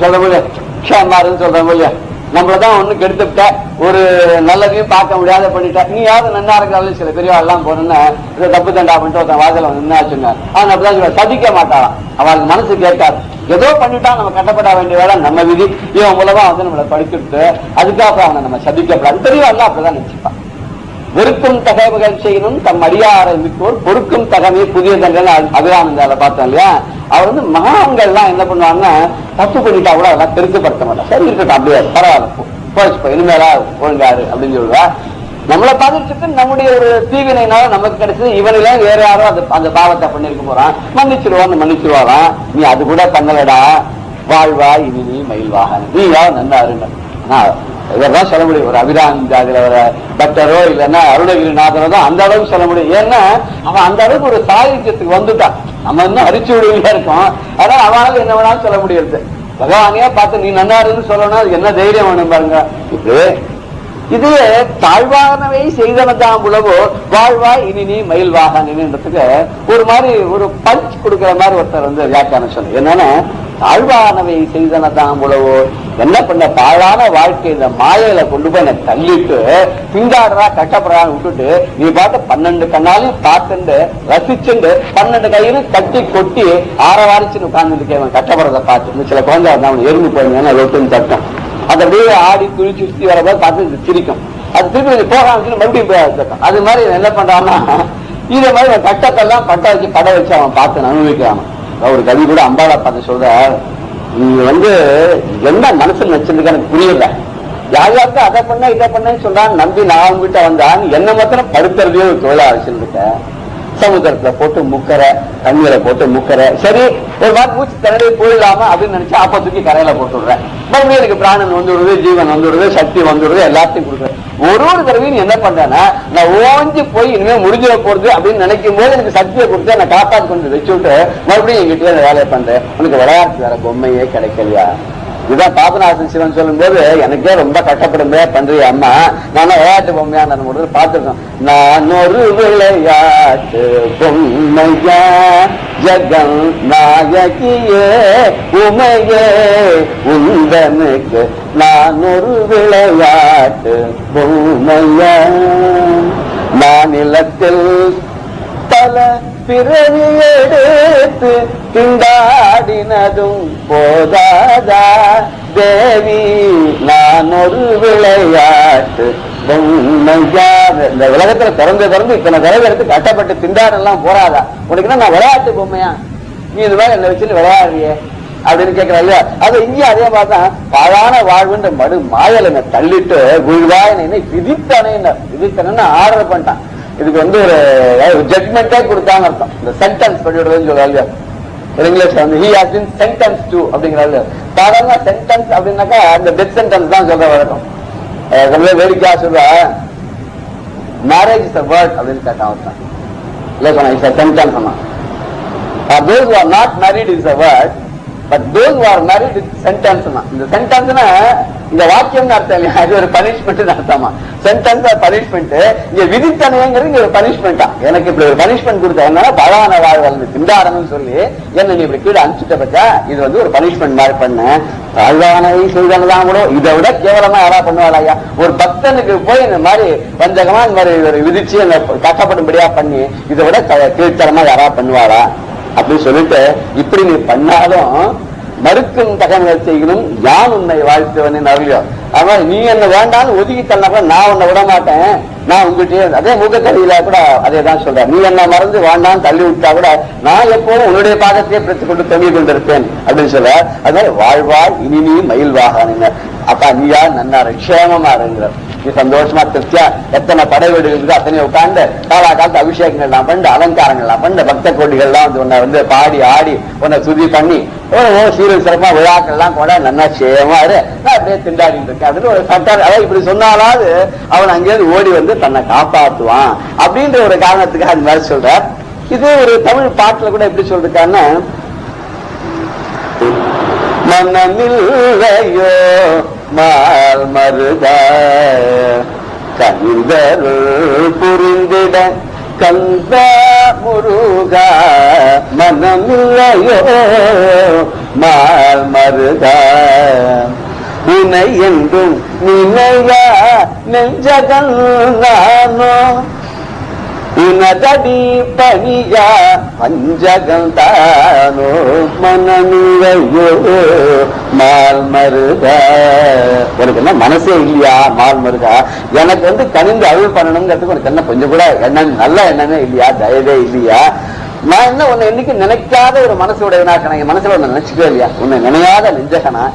சொல்ற முடியாது, க்ஷமாருன்னு சொல்ற முடியாது, நம்மளதான் ஒண்ணு கெடுத்துட்ட, ஒரு நல்லதையும் பார்க்க முடியாத பண்ணிட்ட. நீ யாவது நன்னா இருக்கிறாலும் சில பெரியவா எல்லாம் போனோன்னு தப்பு தண்டா பண்ணிட்டு ஒருத்தன் வாசல வந்து நின்னாச்சுங்க, அவன் அப்படிதான் சொல்ல சதிக்க மாட்டான். அவளுக்கு மனசு கேட்காது. ஏதோ பண்ணிட்டா நம்ம கட்டப்பட வேண்டிய வேலை நம்ம விதி, இவன் மூலமா வந்து நம்மளை படிச்சுட்டு அதுக்காக அவனை நம்ம சதிக்கப்படாது. பெரியவா எல்லாம் அப்படிதான் நினைச்சுப்பான். வெறுக்கும் தகவல்கள் செய்யணும் தம் அடியாரை மிக்கோர் பொறுக்கும் தகவே புதிய தண்டனை. அபிரானந்தால பார்த்தோம் இல்லையா? அவர் வந்து மகான்கள் எல்லாம் என்ன பண்ணுவாங்கன்னா தப்பு பண்ணிட்டா கூட அதெல்லாம் திருத்தப்படுத்த மாட்டான். சரி இருக்கட்டும், அப்படியே பரவாயில்ல போச்சுப்போ, இனிமேலா ஒழுங்காரு அப்படின்னு சொல்லுவா. நம்மளை பாதிச்சுட்டு நம்முடைய ஒரு தீவினைனால நமக்கு கிடைச்சது, இவனில வேற யாரோ அந்த பாவத்தை பண்ணிருக்க போறான், மன்னிச்சிருவான்னு மன்னிச்சிருவாராம். நீ அது கூட பண்ணலடா, வாழ்வா இனி நீ மயில்வாக, நீ யாரும் நன்னாருன்னு. இதெல்லாம் சொல்ல முடியும். ஒரு அபிராமிதாதில ஒரு பக்தரோ இல்லைன்னா அருணகிரிநாதனோ தான் அந்த அளவுக்கு சொல்ல முடியும். ஏன்னா அவன் அந்த அளவுக்கு ஒரு சாகித்யத்துக்கு வந்துட்டான். நம்ம இன்னும் அரிச்சு விடுவியா இருக்கோம். அதனால அவனால என்ன வேணாலும் சொல்ல முடியாது. பகவானையா பார்த்து நீ நன்னாருன்னு சொல்லணும், அது என்ன தைரியம் வேணும் பாருங்க. இது தாழ்வானவை செய்தனதாம் உழவோ வாழ்வாய் இனி நீ மயில்வாக நின்றதுக்கு ஒரு மாதிரி ஒரு பஞ்ச் கொடுக்கிற மாதிரி ஒருத்தர் வந்து வியாக்கியானம் சொல்லு. என்னன்னா தாழ்வானவை செய்தனதாம் உழவோ, என்ன பண்ண தாழான வாழ்க்கை இந்த மாயையில கொண்டு போய் என்ன தள்ளிட்டு திண்டாடுறா கட்டப்படுறான்னு விட்டுட்டு நீ பாட்டு 12 கண்ணாலையும் பார்த்துண்டு ரசிச்சுண்டு 12 கையிலும் கட்டி கொட்டி ஆரவாரிச்சுன்னு உட்கார்ந்துட்டு கட்டப்படுறத பார்த்து சில குழந்தை அவன் எறும்பு போயிருந்தேன் ரொட்டுன்னு தட்டும், அதை அப்படியே ஆடி துணிச்சு சுத்தி வரப்போ பார்த்து சிரிக்கும். அது திருப்பி போகாம மறுபடியும் போய் அது மாதிரி என்ன பண்றான்னா இதே மாதிரி கட்டத்தெல்லாம் பட்ட வச்சு பட வச்சு அவன் பார்த்து அனுபவிக்கிறான். ஒரு கவி கூட அம்பாளா பார்த்து சொல்ற, நீ வந்து என்ன மனசுல நினைச்சிருக்க எனக்கு புரியல, யார் யாருக்கு அதை பண்ண இதை பண்ணேன்னு சொல்றான்னு நம்பி நான் உங்ககிட்ட வந்தான் என்ன மாத்திரம் படுத்துறதே ஒரு தொழிலா வச்சிருந்துட்டேன். சமுத்திரத்துல போட்டு முக்கரை, தண்ணீரை போட்டு முக்கரை, சரி ஒரு மாதிரி மூச்சு தண்ணி போயிடலாமா அப்படின்னு நினைச்சா அப்ப தூக்கி கரையில போட்டு விடுறேன். மறுபடியும் எனக்கு பிராணன் வந்துடுது, ஜீவன் வந்துடுது, சக்தி வந்துடுது, எல்லாத்தையும் கொடுக்குறேன். ஒரு தடவையும் என்ன பண்றேன்னா நான் ஓஞ்சி போய் இனிமே முடிஞ்சிட போறது அப்படின்னு நினைக்கும் போது எனக்கு சக்தியை கொடுத்து என்னை காப்பாற்றி கொண்டு வச்சு விட்டு மறுபடியும் எங்கிட்டே வேலையை பண்றேன். உனக்கு விளையாட்டு வேற பொம்மையே கிடைக்கலையா? இதுதான் பாபநாசன் சிவன் சொல்லும் போது எனக்கே ரொம்ப கஷ்டப்படும்பே பண்றிய அம்மா, நானும் விளையாட்டு பொம்மையா நான் ஒரு பார்த்துருக்கோம். நான் ஒரு விளையாட்டு பொம்மையா ஜெகன் நாயகியே உமையே உந்தனுக்கு நான் ஒரு விளையாட்டு பொம்மையா. மாநிலத்தில் பல பிறவி எடுத்து திண்டாடினதும் போதாதா தேவி நான் ஒரு விளையாட்டு பொம்மையா. இந்த உலகத்துல திறந்து இத்தனை தடவை எடுத்து கட்டப்பட்டு திண்டாடெல்லாம் போறாதா? உனக்குன்னா நான் விளையாட்டு பொம்மையா? நீ இந்த மாதிரி என்ன வச்சுன்னு விளையாடுறியே அப்படின்னு கேட்கிறாள். அது இங்கேயும் அதே மாதிரிதான் பாழான வாழ்வுன்ற மடு மாயலை தள்ளிட்டு குழுவாயினை விதித்தனன்னு ஆர்டர் பண்ணிட்டான். இதுக்கு ஒரு ஜட்மெண்டே கொடுத்தாங்க அர்த்தம். இந்த சென்டென்ஸ் பண்ணிவிடுறதுன்னு சொல்றாங்க இங்கிலீஷ்ல he has been sentenced to அப்படிங்கிறாரு. சாதாரண சென்டென்ஸ் அப்படின்னாக்கா அந்த டெத் சென்டென்ஸ் தான் சொல்ற வழக்கம். வேடிக்கையா சொல்ற மேரேஜ் இஸ் a word அப்படின்னு கேட்டான் ஒருத்தன். இல்ல சொன்னா இட்ஸ் a sentence சொன்னா. those who are not married is a word but those who are married is sentence. இந்த சென்டென்ஸ்னா இந்த வாக்கியம் அர்த்தம் இல்லையா, இது ஒரு பனிஷ்மெண்ட் அர்த்தமா. சென்டென்ஸ் பனிஷ்மெண்ட், இங்க விதித்தனைங்கிறது இங்க ஒரு பனிஷ்மெண்டா. எனக்கு இப்படி ஒரு பனிஷ்மெண்ட் கொடுத்த என்ன பழவான வாழ்வு திண்டாடணும்னு சொல்லி என்ன நீ இப்படி கீழே அனுப்பிச்சிட்ட பச்சா, இது ஒரு பனிஷ்மெண்ட் மாதிரி பண்ண. பழவானை செய்ததான் கூட இதை விட கேவலமா யாரா பண்ணுவாளா ஐயா? ஒரு பக்தனுக்கு போய் இந்த மாதிரி வஞ்சகமா இந்த மாதிரி ஒரு விதிச்சு அந்த கஷ்டப்படும்படியா பண்ணி இதை விட கீழ்த்தரமா யாரா பண்ணுவாளா அப்படின்னு சொல்லிட்டு இப்படி நீ பண்ணாலும் மறுக்கும் தகவல் செய்யணும் யான் உன்னை வாழ்த்துவன் அருளியோ. ஆனா நீ என்ன வேண்டாம்னு ஒதுக்கி தள்ளா கூட நான் உன்னை விட மாட்டேன், நான் உங்ககிட்டயே அதே முகக்கடியில கூட அதே தான் சொல்றேன். நீ என்ன மறந்து வேண்டாம் தள்ளி விட்டா கூட நான் எப்போதும் உன்னுடைய பாகத்தையே பிடித்துக் கொண்டு தொங்கிக் கொண்டிருப்பேன் அப்படின்னு சொல்ற. அது மாதிரி வாழ்வாய் இனி நீ மயில்வாக அப்பா நீயா நன்னா க்ஷேமமா இருங்கிறார். நீ சந்தோஷமா திருப்தியா எத்தனை படை வீடுகளுக்கு அத்தனை உட்கார்ந்து காலா காலத்து அபிஷேகங்கள்லாம் பண்ணு, அலங்காரங்கள்லாம் பண்ணு, பக்த கோடிகள்லாம் உன்னை பாடி ஆடி உன்னை சுதி பண்ணி சீரல் சிறப்பா விழாக்கள்லாம் கூட நல்லா சேமா இரு, நான் அப்படியே திண்டாடிட்டு இருக்கேன் அப்படின்னு ஒரு சட்டம். அதாவது இப்படி சொன்னாலாவது அவன் அங்கேயிருந்து ஓடி வந்து தன்னை காப்பாற்றுவான் அப்படின்ற ஒரு காரணத்துக்கு அது மாதிரி சொல்றார். இது ஒரு தமிழ் பாட்டுல கூட எப்படி சொல்றாருன்னா மனமில்லையோ மால் மருத கந்தருள் புரிந்திட கந்த முருகா மனமில்லையோ மால் மருத உனை என்றும் நினையா நெஞ்சகன் நானோ உனதடி பணியா பஞ்சகந்தானோ மனமில்லையோ மால் மருதா. உனக்கு என்ன மனசே இல்லையா மால் மருதா? எனக்கு கனிந்து அருள் பண்ணணுங்கிறதுக்கு உனக்கு என்ன கொஞ்சம் கூட எண்ணம் நல்ல எண்ணமே இல்லையா, தயவே இல்லையா? நான் என்ன உன்னை என்னைக்கு நினைக்காத ஒரு மனசு உடையவனாக்கணும், என் மனசுல உன்னை நினைச்சுக்கவே இல்லையா? உன்னை நினையாத நெஞ்சகனா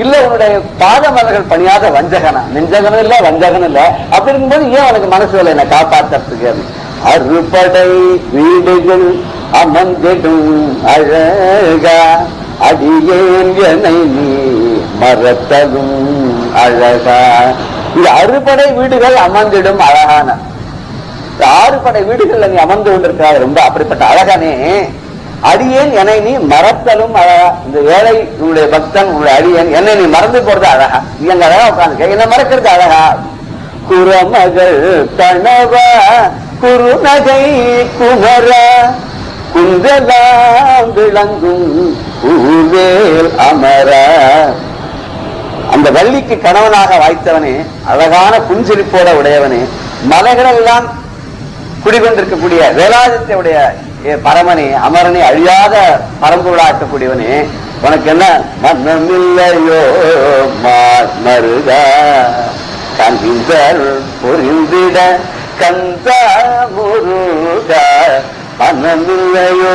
இல்ல உன்னுடைய பாதமலர்கள் பணியாத வஞ்சகனா? நெஞ்சகனும் இல்ல வஞ்சகனும் இல்ல. அப்படி இருக்கும்போது ஏன் உனக்கு மனசுல என்னை காப்பாற்றுறதுக்கு? அறுபடை வீடுகள் அமர்ந்திடும் அழகா அடியேன் என்னை நீ மறத்தலும் அழகா. இது அறுபடை வீடுகள் அமர்ந்திடும் அழகான 6 படை வீடுகள்ல நீ அமர்ந்து கொண்டிருக்காது ரொம்ப அப்படிப்பட்ட அழகானே அடியேன் என்னை நீ மறத்தலும் அழகா. இந்த ஏழை உன்னுடைய பக்தன் உன்னுடைய அடியேன் என்னை நீ மறந்து போறது அழகா. நீ அங்க அழகா உட்காந்து என்ன மறக்கிறது அழகா. குரமகள் கணவா குருநகை குமர குந்தலாம் விளங்கும் பூவேல் அமர. அந்த வள்ளிக்கு கணவனாக வாய்த்தவனே, அழகான புன்சிரிப்போட உடையவனே, மலைகளெல்லாம் குடிகொண்டிருக்கக்கூடிய வேலாதித்யுடைய பரமனே, அமரனே, அழியாத பரம்பொருளாக்கக்கூடியவனே, உனக்கு என்ன மன்னமில்லையோ மருதா கந்தர் பொருந்திட கந்த முருகா மன்னமில்லையோ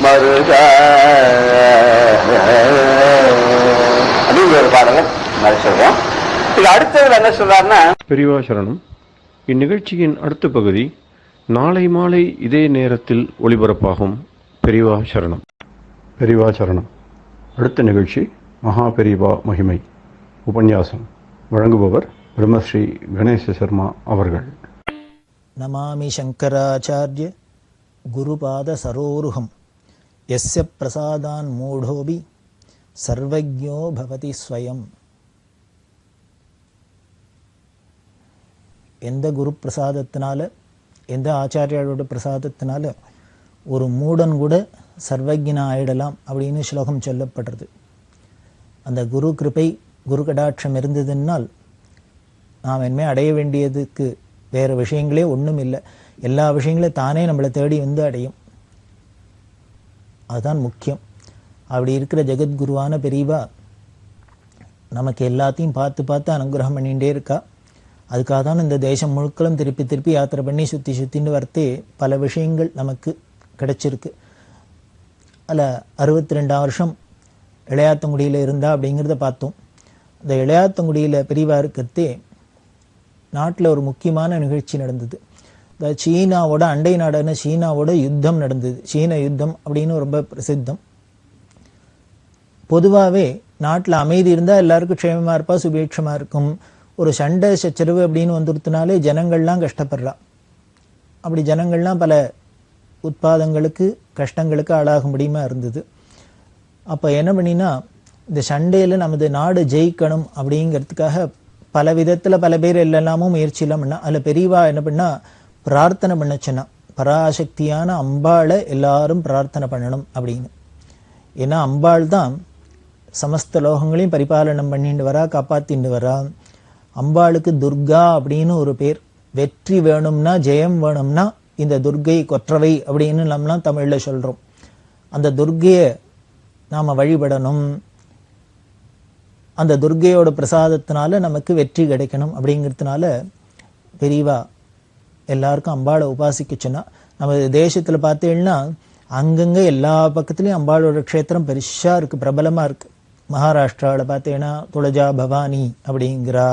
மருகா அப்படிங்கிற ஒரு பாடல். மாதிரி சொல்றோம். இது அடுத்ததுல என்ன சொல்றாருன்னா, பெரியவா சரணம். இந்நிகழ்ச்சியின் அடுத்த பகுதி நாளை மாலை இதே நேரத்தில் ஒளிபரப்பாகும். பெரியவா சரணம். பெரியவா சரணம். அடுத்த நிகழ்ச்சி மகா பெரியவா மகிமை உபன்யாசம். வழங்குபவர் பிரம்மஸ்ரீ கணேச சர்மா அவர்கள். நமாமி சங்கராச்சார்ய குருபாத சரோருகம் யஸ்ய பிரசாதான் மூடோபி சர்வஜ்ஞோ பவதி ஸ்வயம். எந்த குரு பிரசாதத்தினால, எந்த ஆச்சாரியாரோட பிரசாதத்தினால ஒரு மூடன் கூட சர்வஜ்ஞனா ஆயிடலாம் அப்படின்னு ஸ்லோகம் சொல்லப்படுறது. அந்த குரு கிருபை, குரு கடாட்சம் இருந்ததுன்னால் நாம் இனிமே அடைய வேண்டியதுக்கு வேறு விஷயங்களே ஒன்றும் இல்லை. எல்லா விஷயங்களையும் தானே நம்மளை தேடி வந்து அடையும். அதுதான் முக்கியம். அப்படி இருக்கிற ஜெகத்குருவான பெரியவா நமக்கு எல்லாத்தையும் பார்த்து பார்த்து அனுகிரகம் பண்ணிகிட்டே இருக்கா. அதுக்காக தான் இந்த தேசம் முழுக்களும் திருப்பி திருப்பி யாத்திரை பண்ணி சுற்றி சுற்றின்னு வரத்தே பல விஷயங்கள் நமக்கு கிடைச்சிருக்கு. அதில் 62 வருஷம் இளையாத்தங்குடியில் இருந்தா அப்படிங்கிறத பார்த்தோம். இந்த இளையாத்தங்குடியில் பெரியவா இருக்கிறதே நாட்டில் ஒரு முக்கியமான நிகழ்ச்சி நடந்தது. இந்த சீனாவோட, அண்டை நாடான சீனாவோட யுத்தம் நடந்தது. சீன யுத்தம் அப்படின்னு ரொம்ப பிரசித்தம். பொதுவாகவே நாட்டில் அமைதி இருந்தால் எல்லாருக்கும் க்ஷேமமாக இருப்பா, சுபீட்சமாக இருக்கும். ஒரு சண்டை சச்சரவு அப்படின்னு வந்துடுத்தினாலே ஜனங்கள்லாம் கஷ்டப்படுறா. அப்படி ஜனங்கள்லாம் பல உட்பாதங்களுக்கு, கஷ்டங்களுக்கு ஆளாக முடியுமா இருந்தது. அப்போ என்ன பண்ணினா, இந்த சண்டையில் நமது நாடு ஜெயிக்கணும் அப்படிங்கிறதுக்காக பல விதத்தில் பல பேர் எல்லாமும் முயற்சியெல்லாம் பண்ணா. அதில் பெரியவா என்ன பண்ணா, பிரார்த்தனை பண்ண சொன்னா, பராசக்தியான அம்பாளை எல்லாரும் பிரார்த்தனை பண்ணணும் அப்படின்னு. ஏன்னா அம்பாள் தான் சமஸ்த லோகங்களையும் பரிபாலனம் பண்ணிட்டு வரா, காப்பாத்திட்டு வரா. அம்பாளுக்கு துர்கா அப்படின்னு ஒரு பேர். வெற்றி வேணும்னா, ஜெயம் வேணும்னா இந்த துர்கை கொற்றவை அப்படின்னு நம்மலாம் தமிழில் சொல்கிறோம். அந்த துர்கையை நாம் வழிபடணும். அந்த துர்கையோட பிரசாதத்தினால நமக்கு வெற்றி கிடைக்கணும் அப்படிங்கிறதுனால பெரியவா எல்லாருக்கும் அம்பாளை உபாசிக்க சொன்னா. நம்ம தேசத்தில் பார்த்தீங்கன்னா அங்கங்கே எல்லா பக்கத்துலேயும் அம்பாளோட க்ஷேத்திரம் பெருசாக இருக்குது, பிரபலமாக இருக்குது. மகாராஷ்டிராவில் பார்த்தீங்கன்னா துளஜா பவானி அப்படிங்கிறா,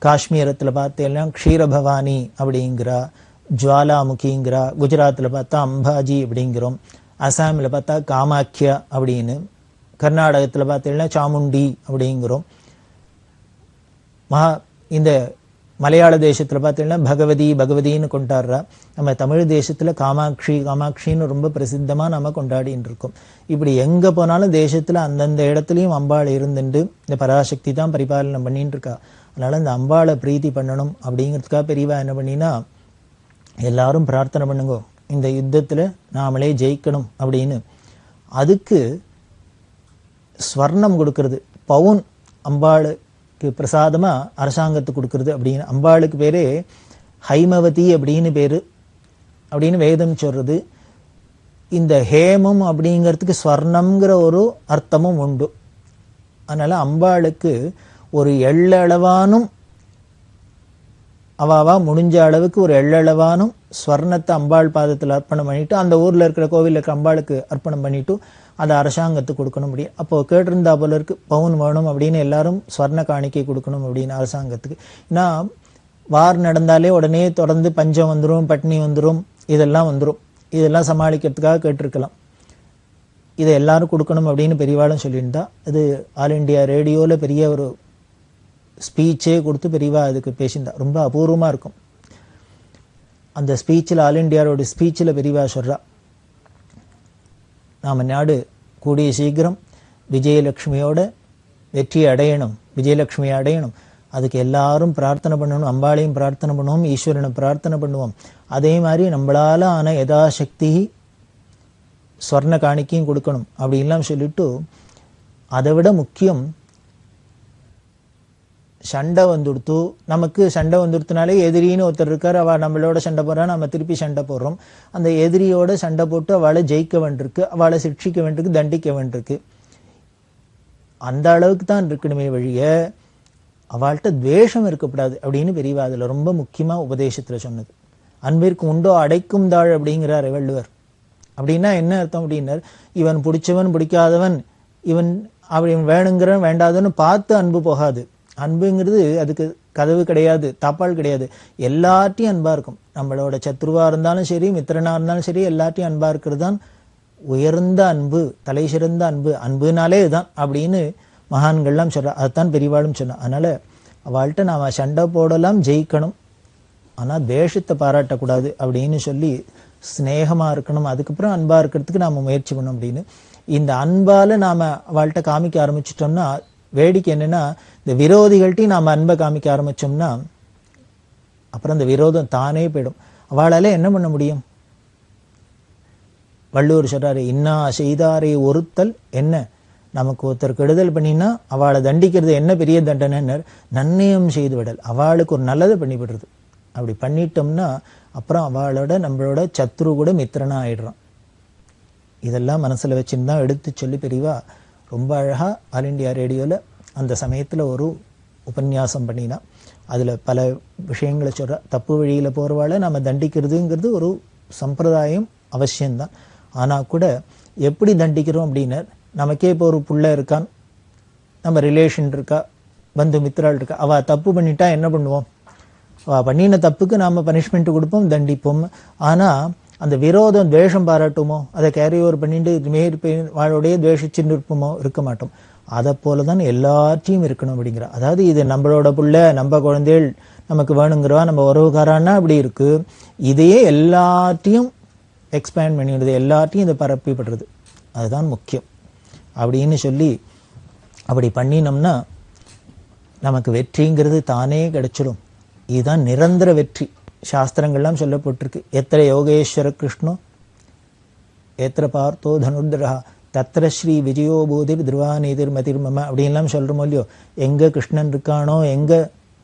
காஷ்மீரத்தில் பார்த்தீங்கன்னா க்ஷீரபவானி அப்படிங்கிறா, ஜுவாலாமுகிங்கிறா, குஜராத்தில் பார்த்தா அம்பாஜி அப்படிங்கிறோம், அசாமில் பார்த்தா காமாக்கியா அப்படின்னு, கர்நாடகத்தில் பார்த்தீங்கன்னா சாமுண்டி அப்படிங்கிறோம். இந்த மலையாள தேசத்தில் பார்த்தீங்கன்னா பகவதி பகவதின்னு கொண்டாடுறா. நம்ம தமிழ் தேசத்தில் காமாட்சி காமாட்சின்னு ரொம்ப பிரசித்தமாக நம்ம கொண்டாடின்னு இருக்கோம். இப்படி எங்கே போனாலும் தேசத்தில் அந்தந்த இடத்துலையும் அம்பாள் இருந்துட்டு இந்த பராசக்தி தான் பரிபாலனம் பண்ணிட்டு இருக்கா. அதனால் இந்த அம்பாளை பிரீத்தி பண்ணணும் அப்படிங்கிறதுக்காக பெரியவா என்ன பண்ணினா, எல்லாரும் பிரார்த்தனை பண்ணுங்க இந்த யுத்தத்தில் நாமளே ஜெயிக்கணும் அப்படின்னு. அதுக்கு ஸ்வர்ணம் கொடுக்கறது, பவுன் அம்பாளுக்கு பிரசாதமாக அரசாங்கத்துக்கு கொடுக்கறது அப்படின்னு. அம்பாளுக்கு பேர் ஹைமவதி அப்படின்னு பேர் அப்படின்னு வேதம் சொல்கிறது. இந்த ஹேமம் அப்படிங்கிறதுக்கு ஸ்வர்ணம்ங்கிற ஒரு அர்த்தமும் உண்டு. அதனால் அம்பாளுக்கு ஒரு எள்ளளவானும் அவாவா முடிஞ்ச அளவுக்கு ஒரு எள்ளளவானும் ஸ்வர்ணத்தை அம்பாள் பாதத்தில் அர்ப்பணம் பண்ணிவிட்டு, அந்த ஊரில் இருக்கிற கோவிலில் இருக்கிற அம்பாளுக்கு அர்ப்பணம் பண்ணிவிட்டு அதை அரசாங்கத்துக்கு கொடுக்கணும் அப்படின்னு. அப்போது கேட்டிருந்தா போல இருக்கு, பவுன் வேணும் அப்படின்னு எல்லாரும் ஸ்வர்ண காணிக்கை கொடுக்கணும் அப்படின்னு அரசாங்கத்துக்கு. ஏன்னா வார் நடந்தாலே உடனே தொடர்ந்து பஞ்சம் வந்துடும், பட்னி வந்துடும், இதெல்லாம் வந்துடும். இதெல்லாம் சமாளிக்கிறதுக்காக கேட்டிருக்கலாம். இதை எல்லாரும் கொடுக்கணும் அப்படின்னு பெரியவாளும் சொல்லியிருந்தா. இது ஆல் இண்டியா ரேடியோவில் பெரிய ஒரு ஸ்பீச்சே கொடுத்து பெரியவா அதுக்கு பேசியிருந்தா. ரொம்ப அபூர்வமாக இருக்கும். அந்த ஸ்பீச்சில், ஆல் இண்டியாவோட ஸ்பீச்சில் பெரியவா சொல்கிறா, நாம் நாடு கூடிய சீக்கிரம் விஜயலட்சுமியோட வெற்றியை அடையணும், விஜயலட்சுமியை அடையணும். அதுக்கு எல்லாரும் பிரார்த்தனை பண்ணணும், அம்பாளையும் பிரார்த்தனை பண்ணுவோம், ஈஸ்வரனை பிரார்த்தனை பண்ணுவோம். அதே மாதிரி நம்மளால் ஆன யதாசக்தி ஸ்வர்ண காணிக்கையும் கொடுக்கணும் அப்படின்லாம் சொல்லிட்டு, அதை விட முக்கியம் சண்டை வந்துடுத்து. நமக்கு சண்டை வந்துடுத்துனாலே எதிரின்னு ஒருத்தர் இருக்கார், அவள் நம்மளோட சண்டை போடுறா, நம்ம திருப்பி சண்டை போடுறோம். அந்த எதிரியோட சண்டை போட்டு அவளை ஜெயிக்க வேண்டியிருக்கு, அவளை சிக்ஷிக்க வேண்டியிருக்கு, தண்டிக்க வேண்டியிருக்கு. அந்த அளவுக்கு தான் இருக்கணுமே வழிய அவள்கிட்ட துவேஷம் இருக்கக்கூடாது அப்படின்னு பெரியவா அதில் ரொம்ப முக்கியமாக உபதேசத்தில் சொன்னது. அன்பிற்கு உண்டோ அடைக்கும் தாழ் அப்படிங்கிறார் வள்ளுவர். அப்படின்னா என்ன அர்த்தம் அப்படின்னார், இவன் பிடிச்சவன் பிடிக்காதவன், இவன் அப்படி வேணுங்கிறவன் வேண்டாதுன்னு பார்த்து அன்பு போகாது. அன்புங்கிறது அதுக்கு கதவு கிடையாது, தாப்பால் கிடையாது. எல்லார்ட்டையும் அன்பா இருக்கும். நம்மளோட சத்ருவா இருந்தாலும் சரி, மித்திரனா இருந்தாலும் சரி, எல்லார்ட்டையும் அன்பா இருக்கிறது தான் உயர்ந்த அன்பு, தலை சிறந்த அன்பு. அன்புனாலே இதுதான் அப்படின்னு மகான்கள்லாம் சொல்றா. அதுதான் பெரியவாளும் சொன்னா. அதனால அவள்கிட்ட நாம சண்டை போடலாம், ஜெயிக்கணும், ஆனா தேசத்தை பாராட்டக்கூடாது அப்படின்னு சொல்லி ஸ்நேகமா இருக்கணும், அதுக்கப்புறம் அன்பா இருக்கிறதுக்கு நாம முயற்சி பண்ணணும் அப்படின்னு. இந்த அன்பால நாம அவள்கிட்ட காமிக்க ஆரம்பிச்சிட்டோம்னா, வேடிக்கை என்னன்னா, இந்த விரோதிகள்ட்டையும் நாம அன்பை காமிக்க ஆரம்பிச்சோம்னா அப்புறம் இந்த விரோதம் தானே போயிடும். அவளால என்ன பண்ண முடியும்? வள்ளுவர் சொல்றாரு, இன்னா செய்தாரே ஒருத்தல் என்ன. நமக்கு ஒருத்தர் கெடுதல் பண்ணினா அவளை தண்டிக்கிறது என்ன பெரிய தண்டனை? நன்னயம் செய்து விடல். அவளுக்கு ஒரு நல்லதை பண்ணி விடுறது. அப்படி பண்ணிட்டோம்னா அப்புறம் அவளோட நம்மளோட சத்ரு கூட மித்திரனா ஆயிடுறான். இதெல்லாம் மனசுல வச்சுன்னு தான் எடுத்து சொல்லி பெரியவா ரொம்ப அழகா ஆல் இண்டியா ரேடியோல அந்த சமயத்துல ஒரு உபன்யாசம் பண்ணினா. அதுல பல விஷயங்களை சொல்ற. தப்பு வழியில போறவாளை நம்ம தண்டிக்கிறதுங்கிறது ஒரு சம்பிரதாயம், அவசியம்தான். ஆனா கூட எப்படி தண்டிக்கிறோம் அப்படின்னா, நமக்கே இப்போ ஒரு புள்ள இருக்கான், நம்ம ரிலேஷன் இருக்கா, பந்து மித்திரால் இருக்கா, அவ தப்பு பண்ணிட்டா என்ன பண்ணுவோம்? அவ பண்ணின தப்புக்கு நாம பனிஷ்மெண்ட் கொடுப்போம், தண்டிப்போம். ஆனா அந்த விரோதம் துவேஷம் பாராட்டுமோ, அதை கேரி ஓவர் பண்ணிட்டு வாழோடைய துவேஷிச்சுட்டு இருப்போமோ? இருக்க மாட்டோம். அதை போலதான் எல்லாத்தையும் இருக்கணும் அப்படிங்கிற. அதாவது இது நம்மளோட புள்ள, நம்ம குழந்தைகள், நமக்கு வேணுங்கிறவா, நம்ம உறவுக்காரான்னா அப்படி இருக்கு. இதையே எல்லாத்தையும் எக்ஸ்பேண்ட் பண்ணிடுது, எல்லாத்தையும் இதை பரப்பிப்படுறது. அதுதான் முக்கியம் அப்படின்னு சொல்லி அப்படி பண்ணினோம்னா நமக்கு வெற்றிங்கிறது தானே கிடைச்சிடும். இதுதான் நிரந்தர வெற்றி. சாஸ்திரங்கள்லாம் சொல்லப்பட்டிருக்கு. எத்திர யோகேஸ்வர கிருஷ்ணோ எத்திர பார்த்தோ தனுர்தரா தத்திர ஸ்ரீ விஜயோ பூதிர் திருவாநீதிர் மதிர்மம அப்படின்லாம் சொல்றோமோ இல்லையோ. எங்க கிருஷ்ணன் இருக்கானோ, எங்க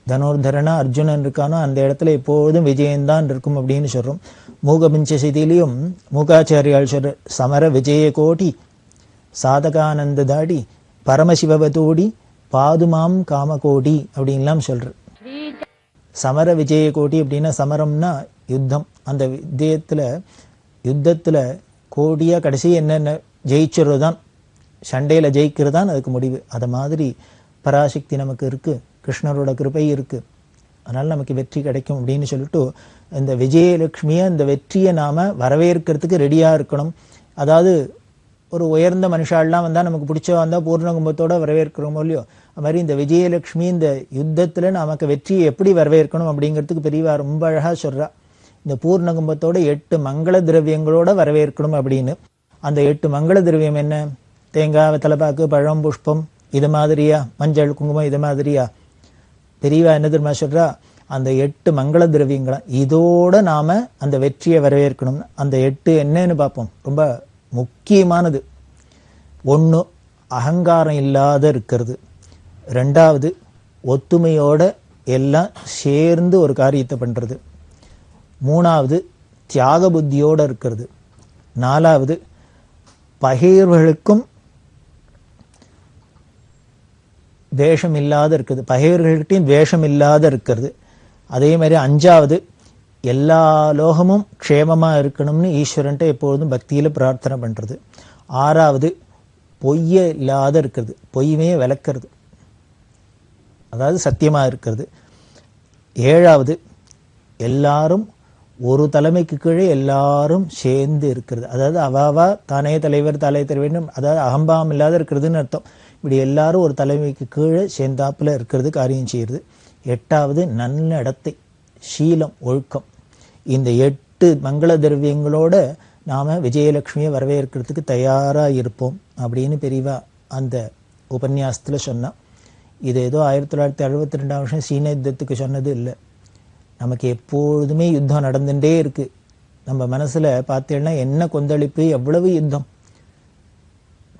தனுர்தரனா அர்ஜுனன் இருக்கானோ, அந்த இடத்துல எப்போதும் விஜயந்தான் இருக்கும் அப்படின்னு சொல்றோம். மூகபஞ்சசிதியிலையும் மூகாச்சாரியால் சொல்ற, சமர விஜய கோடி சாதகானந்த தாடி பரமசிவபதோடி பாதுமாம் காமகோடி அப்படின்லாம் சொல்ற. சமர விஜய கோடி அப்படின்னா, சமரம்னா யுத்தம். அந்த யுத்தத்துல கோடியா கடைசி என்னென்ன ஜெயிச்சுறது தான், சண்டையில ஜெயிக்கிறது தான் அதுக்கு முடிவு. அது மாதிரி பராசக்தி நமக்கு இருக்கு, கிருஷ்ணரோட கிருபை இருக்கு, அதனால நமக்கு வெற்றி கிடைக்கும் அப்படின்னு சொல்லிட்டு இந்த விஜயலட்சுமியை, இந்த வெற்றியை நாம வரவேற்கிறதுக்கு ரெடியா இருக்கணும். அதாவது ஒரு உயர்ந்த மனுஷாலாம் வந்தா நமக்கு பிடிச்ச வந்தா பூர்ண கும்பத்தோட வரவேற்கிறோமோ இல்லையோ, அது மாதிரி இந்த விஜயலட்சுமி இந்த யுத்தத்துல நமக்கு வெற்றியை எப்படி வரவேற்கணும் அப்படிங்கிறதுக்கு பெரியவா ரொம்ப அழகா சொல்றா. இந்த பூர்ண கும்பத்தோட 8 மங்கள திரவியங்களோட வரவேற்கணும் அப்படின்னு. அந்த 8 மங்கள திரவியம் என்ன? தேங்காய், வெத்தலைப்பாக்கு, பழம், புஷ்பம், இது மாதிரியா? மஞ்சள், குங்குமம், இது மாதிரியா? பெரியவா என்ன தெரியுமா சொல்றா? அந்த 8 மங்கள திரவியங்களா, இதோட நாம அந்த வெற்றியை வரவேற்கணும். அந்த 8 என்னன்னு பார்ப்போம். ரொம்ப முக்கியமானது. 1, அகங்காரம் இல்லாத இருக்கிறது. 2வது, ஒத்துமையோட எல்லாம் சேர்ந்து ஒரு காரியத்தை பண்றது. 3வது, தியாக புத்தியோட இருக்கிறது. 4வது, பகைவர்களுக்கும் துவேஷம் இல்லாத இருக்குது, பகைவர்கள்கிட்டையும் துவேஷம் இல்லாத இருக்கிறது. அதே மாதிரி 5வது, எல்லா லோகமும் க்ஷேமமா இருக்கணும்னு ஈஸ்வரன்ட்ட எப்பொழுதும் பக்தியில பிரார்த்தனை பண்றது. 6வது, பொய்ய இல்லாத இருக்கிறது, பொய்மையை விளக்கிறது, அதாவது சத்தியமா இருக்கிறது. 7வது, எல்லாரும் ஒரு தலைமைக்கு கீழே எல்லாரும் சேர்ந்து இருக்கிறது, அதாவது அவாவா தானே தலைவர் தலை வேண்டும், அதாவது அகம்பாவம் இல்லாத இருக்கிறதுன்னு அர்த்தம். இப்படி எல்லாரும் ஒரு தலைமைக்கு கீழே சேர்ந்தாப்புல இருக்கிறது, காரியம் செய்யறது. 8வது, நன்னடத்தை, சீலம், ஒழுக்கம். இந்த 8 மங்கள திரவியங்களோட நாம விஜயலட்சுமியை வரவேற்கிறதுக்கு தயாரா இருப்போம் அப்படின்னு பெரியவா அந்த உபன்யாசத்துல சொன்னா. இது ஏதோ 1962 வருஷம் சீன யுத்தத்துக்கு சொன்னது இல்லை. நமக்கு எப்பொழுதுமே யுத்தம் நடந்துட்டே இருக்கு. நம்ம மனசுல பார்த்தீங்கன்னா என்ன கொந்தளிப்பு, எவ்வளவு யுத்தம்.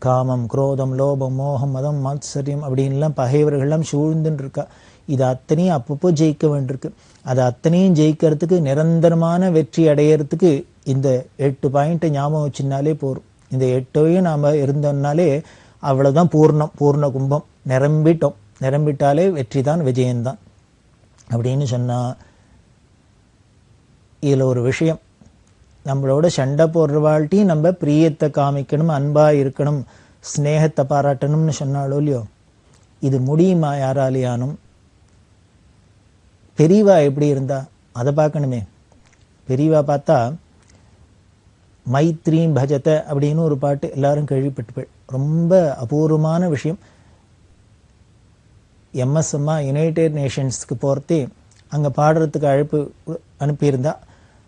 காமம், குரோதம், லோபம், மோகம், மதம், மாத்சரியம் அப்படின்லாம் பகைவர்கள்லாம் சூழ்ந்துன்னு இருக்கா. இது அத்தனையும் அப்பப்போ ஜெயிக்க வேண்டியிருக்கு. அது அத்தனையும் ஜெயிக்கிறதுக்கு, நிரந்தரமான வெற்றி அடையறதுக்கு இந்த 8 பாயிண்ட்டை ஞாபகம் வச்சுனாலே போரும். இந்த 8ஐயும் நாம இருந்தோம்னாலே அவ்வளவுதான் பூர்ணம், பூர்ண கும்பம். நிரம்பிட்டோம். நிரம்பிட்டாலே வெற்றி தான், விஜயம்தான் அப்படின்னு சொன்னா. இதுல ஒரு விஷயம், நம்மளோட சண்டை போடுற வாழ்க்கையும் நம்ம பிரியத்தை காமிக்கணும், அன்பா இருக்கணும், ஸ்நேகத்தை பாராட்டணும்னு சொன்னாலோ இல்லையோ, இது முடியுமா யாராலையானும்? பெரியவா எப்படி இருந்தா அதை பார்க்கணுமே. பெரியவா பார்த்தா மைத்ரீம் பஜத்தை அப்படின்னு ஒரு பாட்டு எல்லாரும் கேள்விப்பட்டு, ரொம்ப அபூர்வமான விஷயம். எம்எஸ்எம்மா யுனைடெட் நேஷன்ஸ்க்கு போகிறதே அங்கே பாடுறதுக்கு அழைப்பு அனுப்பியிருந்தா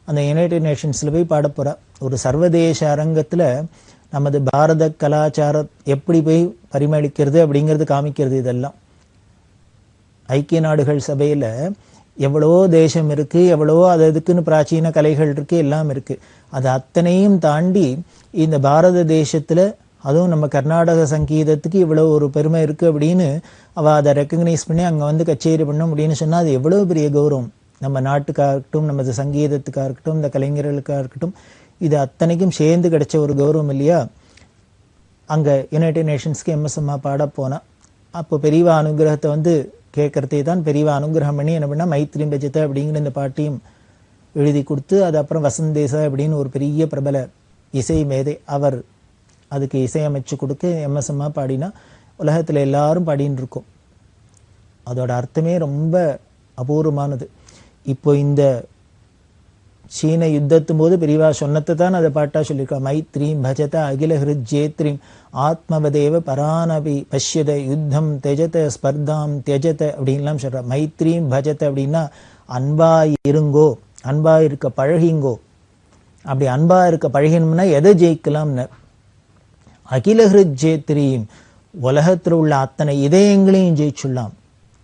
அந்த யுனைடெட் நேஷன்ஸில் போய் பாட போகிறா. ஒரு சர்வதேச அரங்கத்தில் நமது பாரத கலாச்சாரம் எப்படி போய் பரிமளிக்கிறது அப்படிங்கிறது காமிக்கிறது. இதெல்லாம் ஐக்கிய நாடுகள் சபையில் எவ்வளவோ தேசம் இருக்குது, எவ்வளவோ அது அதுக்குன்னு பிராச்சீன கலைகள் இருக்குது, எல்லாம் இருக்குது. அது அத்தனையும் தாண்டி இந்த பாரத தேசத்தில் அதுவும் நம்ம கர்நாடக சங்கீதத்துக்கு இவ்வளோ ஒரு பெருமை இருக்குது அப்படின்னு அவள் அதை ரெக்கக்னைஸ் பண்ணி அங்கே வந்து கச்சேரி பண்ண முடியும்னு சொன்னால் அது எவ்வளோ பெரிய கௌரவம். நம்ம நாட்டுக்காக இருக்கட்டும், நமது சங்கீதத்துக்காக இருக்கட்டும், இந்த கலைஞர்களுக்காக இருக்கட்டும், இது அத்தனைக்கும் சேர்ந்து கிடைச்ச ஒரு கௌரவம் இல்லையா. அங்கே யுனைடெட் நேஷன்ஸ்க்கு எம்எஸ்எம்மா பாட போனால் அப்போ பெரியவா அனுகிரகத்தை வந்து கேட்கறதே தான் பெரியவா அனுகிரகம் பண்ணி என்ன பண்ணால் மைத்ரி பஜத்தை அப்படிங்கிற இந்த பாட்டையும் எழுதி கொடுத்து, அது அப்புறம் வசந்த் தேசாய் அப்படின்னு ஒரு பெரிய பிரபல இசை மேதை அவர் அதுக்கு இசையமைச்சு கொடுக்க எம்எஸ்எம்மா பாடினா உலகத்தில் எல்லாரும் பாடின்னு இருக்கோம். அதோட அர்த்தமே ரொம்ப அபூர்வமானது. இப்போ இந்த சீன யுத்தத்தும் போது பெரியவா சொன்னத்தை தான் அதை பாட்டா சொல்லியிருக்கா. மைத்ரீம் பஜத அகில ஹிருஜேத்ரீம் ஆத்மவதேவ பரானபி பஷ்யத யுத்தம் தெஜத ஸ்பர்தாம் தெஜத அப்படின்லாம் சொல்றா. மைத்ரீம் பஜத அப்படின்னா அன்பா இருங்கோ, அன்பா இருக்க பழகிங்கோ. அப்படி அன்பா இருக்க பழகினோம்னா எதை ஜெயிக்கலாம்னு. அகில ஹிருஜேத்ரீம் உலகத்தில் உள்ள அத்தனை இதயங்களையும் ஜெயிச்சுடலாம்.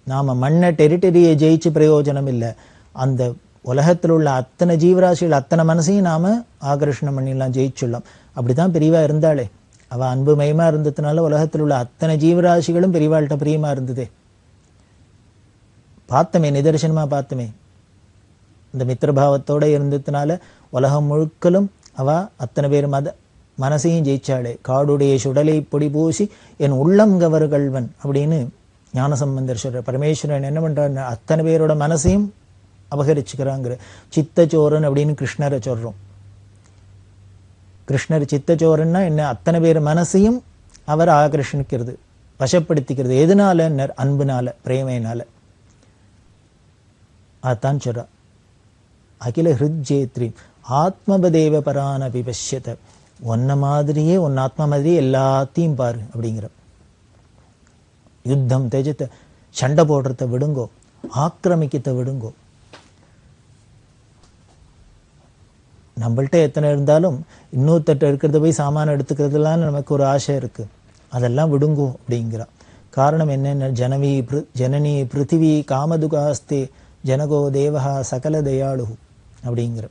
நாம மண்ண டெரிட்டரியை ஜெயிச்சு பிரயோஜனம் இல்லை, அந்த உலகத்தில் உள்ள அத்தனை ஜீவராசிகள் அத்தனை மனசையும் நாம ஆகர்ஷணம் பண்ணிடலாம், ஜெயிச்சுடலாம். அப்படிதான் பெரியவா இருந்தாளே. அவ அன்பு மயமா இருந்ததுனால உலகத்தில் உள்ள அத்தனை ஜீவராசிகளும் பெரியவாள்கிட்ட பிரியமா இருந்ததே. பார்த்தமே, நிதர்சனமா பார்த்தமே. இந்த மித்திரபாவத்தோட இருந்ததுனால உலகம் முழுக்கலும் அவ அத்தனை பேர் மனசையும் ஜெயிச்சாளே. காடுடைய சுடலை பொடி பூசி என் உள்ளம் கவர்கள்வன் அப்படின்னு ஞானசம்பந்தர் சொல்ற. பரமேஸ்வரன் என்ன பண்றாரு, அத்தனை பேரோட மனசையும் அபகரிச்சுக்கிறாங்கிற. சித்தச்சோரன் அப்படின்னு கிருஷ்ணரை சொல்றோம். கிருஷ்ணர் சித்தச்சோரன்னா என்ன, அத்தனை பேர் மனசையும் அவர் ஆகர்ஷணிக்கிறது, வசப்படுத்திக்கிறது. எதனால, அன்புனால, பிரேமையினால. அதான் சொல்றா அகில ஹிருஜேத்ரி ஆத்மபதேவ பரானபி பஷ்யத. ஒன்ன மாதிரியே, ஒன்னு ஆத்மா மாதிரியே எல்லாத்தையும் பாரு அப்படிங்கிற. யுத்தம் தெஜத்த, சண்டை போடுறத விடுங்கோ, ஆக்கிரமிக்கத்தை விடுங்கோ. நம்மள்கிட்ட எத்தனை இருந்தாலும் இன்னொருத்தட்ட இருக்கிறத போய் சாமான எடுத்துக்கிறதுலாம் நமக்கு ஒரு ஆசை இருக்கு. அதெல்லாம் விடுங்கோ அப்படிங்கிறா. காரணம் என்னென்ன, ஜனனி பிருத்திவி காமதுகாஸ்தே ஜனகோ தேவஹா சகல தயாளு அப்படிங்கிற.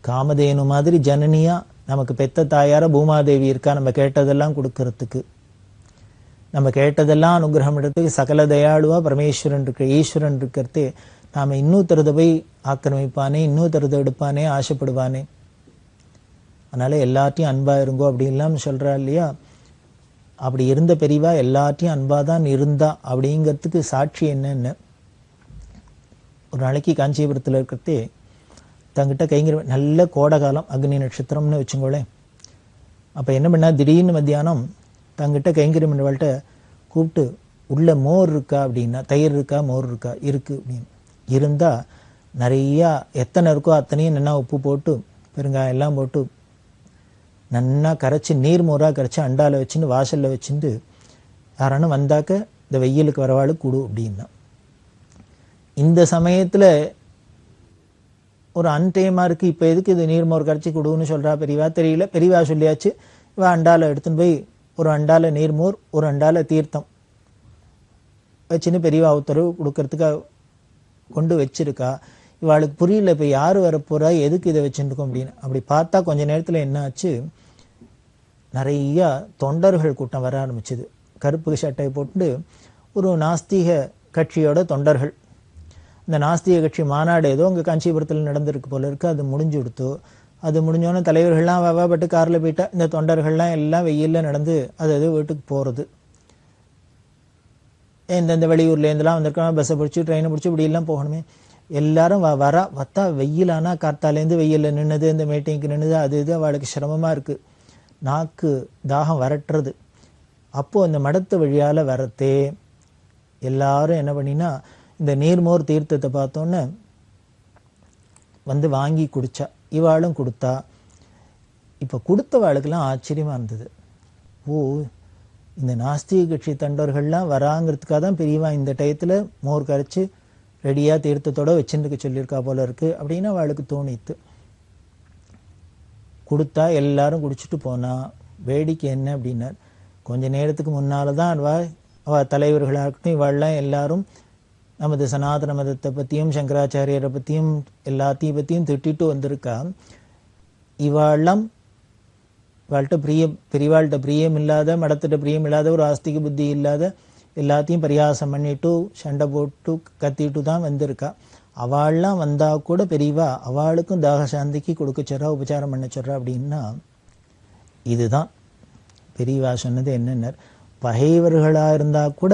காமதேனு மாதிரி ஜனனியா நமக்கு பெத்த தாயார பூமாதேவி இருக்கா, நம்ம கேட்டதெல்லாம் கொடுக்கறதுக்கு, நம்ம கேட்டதெல்லாம் அனுகிரகம் எடுத்து சகல தயாளுவா பரமேஸ்வரன் இருக்க, ஈஸ்வரன் இருக்கிறதே. நாம இன்னொருத்தரத போய் ஆக்கிரமிப்பானே, இன்னொருத்தரத எடுப்பானே, ஆசைப்படுவானே. அதனால எல்லாத்தையும் அன்பா இருங்கோ அப்படின்லாம் சொல்றா இல்லையா. அப்படி இருந்த பெரியவா எல்லாத்தையும் அன்பா தான் இருந்தா அப்படிங்கிறதுக்கு சாட்சி என்னன்னு, ஒரு நாளைக்கு காஞ்சிபுரத்தில் இருக்கிறதே தங்கிட்ட கைங்கிற நல்ல கோடை காலம், அக்னி நட்சத்திரம்னு வச்சுக்கோளேன். அப்போ என்ன பண்ணா, திடீர்னு மத்தியானம் தங்கிட்ட கைங்கரி மண்டவாள்கிட்ட கூப்பிட்டு, உள்ள மோர் இருக்கா அப்படின்னா, தயிர் இருக்கா, மோர் இருக்கா, இருக்கு அப்படின்னு. இருந்தால் நிறையா எத்தனை இருக்கோ அத்தனையும் நல்லா உப்பு போட்டு பெருங்காயம் எல்லாம் போட்டு நல்லா கரைச்சி, நீர் மோராக கரைச்சி அண்டாவில் வச்சுன்னு வாசலில் வச்சுட்டு யாரானும் வந்தாக்க இந்த வெயிலுக்கு வரவாಳು கூடு அப்படின்னா. இந்த சமயத்தில் ஒரு அன்டைமாக இருக்குது, இப்போ எதுக்கு இது நீர்மோர் கரைச்சி கொடுன்னு சொல்கிறா பெரியவா தெரியல. பெரியவா சொல்லியாச்சு. இவா அண்டாவில் எடுத்துன்னு போய் ஒரு அண்டால நீர்மோர், ஒரு அண்டால தீர்த்தம் வச்சுன்னு பெரியவா உத்தரவு கொடுக்கறதுக்காக கொண்டு வச்சிருக்கா. இவாளுக்கு புரியல, இப்போ யார் வரப்போறா, எதுக்கு இதை வச்சுருக்கோம் அப்படின்னு. அப்படி பார்த்தா கொஞ்ச நேரத்தில் என்ன ஆச்சு, நிறையா தொண்டர்கள் கூட்டம் வர ஆரம்பிச்சுது. கருப்பு சட்டை போட்டு ஒரு நாஸ்திக கட்சியோட தொண்டர்கள். இந்த நாஸ்திக கட்சி மாநாடு ஏதோ அங்கே காஞ்சிபுரத்தில் நடந்திருக்கு போல இருக்கு. அது முடிஞ்சு கொடுத்தோ. அது முடிஞ்சோன்னே தலைவர்கள்லாம் வாவாப்பட்டு காரில் போயிட்டா. இந்த தொண்டர்கள்லாம் எல்லாம் வெயிலில் நடந்து அது வீட்டுக்கு போகிறது. எந்தெந்த வெளியூர்லேருந்துலாம் வந்திருக்காங்க, பஸ்ஸை பிடிச்சி ட்ரெயினை பிடிச்சி இப்படிலாம் போகணுமே. எல்லாரும் வத்தா வெயிலானா காத்தாலேருந்து வெயிலில் நின்றுது, இந்த மீட்டிங்க்கு நின்றுது, அது இது அவளுக்கு சிரமமாக இருக்குது. நாக்கு தாகம் வரட்டுறது. அப்போது இந்த மடத்து வழியால் வரத்தே எல்லாரும் என்ன பண்ணினா இந்த நீர்மோர் தீர்த்தத்தை பார்த்தோன்னே வந்து வாங்கி குடித்தா. இவாளும் கொடுத்தா. இப்போ கொடுத்தவாளுக்கெல்லாம் ஆச்சரியமாக இருந்தது. ஓ, இந்த நாஸ்திக கட்சி தொண்டர்கள்லாம் வராங்கிறதுக்காக தான் பெரியவா இந்த டயத்தில் மோர் கரைச்சி ரெடியாக தீர்த்தத்தோடு வச்சுருக்க சொல்லியிருக்கா போல இருக்குது அப்படின்னு அவளுக்கு தோணித்து. கொடுத்தா எல்லாரும் குடிச்சிட்டு போனா. வேடிக்கை என்ன அப்படின்னா, கொஞ்ச நேரத்துக்கு முன்னால் தான் அவள் தலைவர்களாக இருக்கட்டும் இவாள்லாம் எல்லாரும் நமது சனாதன மதத்தை பற்றியும் சங்கராச்சாரியரை பற்றியும் எல்லாத்தையும் பற்றியும் திட்டிட்டு வந்திருக்கா. இவாள்லாம் இவாள்கிட்ட பெரியவாள்கிட்ட பிரியம் இல்லாத, மடத்திட்ட பிரியம் இல்லாத, ஒரு ஆஸ்திக புத்தி இல்லாத, எல்லாத்தையும் பரியாசம் பண்ணிட்டு சண்டை போட்டு கத்திட்டு தான் வந்திருக்கா. அவள்லாம் வந்தால் கூட பெரியவா அவளுக்கும் தாக சாந்திக்கு கொடுக்க சொல்றா, உபச்சாரம் பண்ண சொல்றா. அப்படின்னா இதுதான் பெரியவா சொன்னது. என்னென்ன பகைவர்களாக இருந்தால் கூட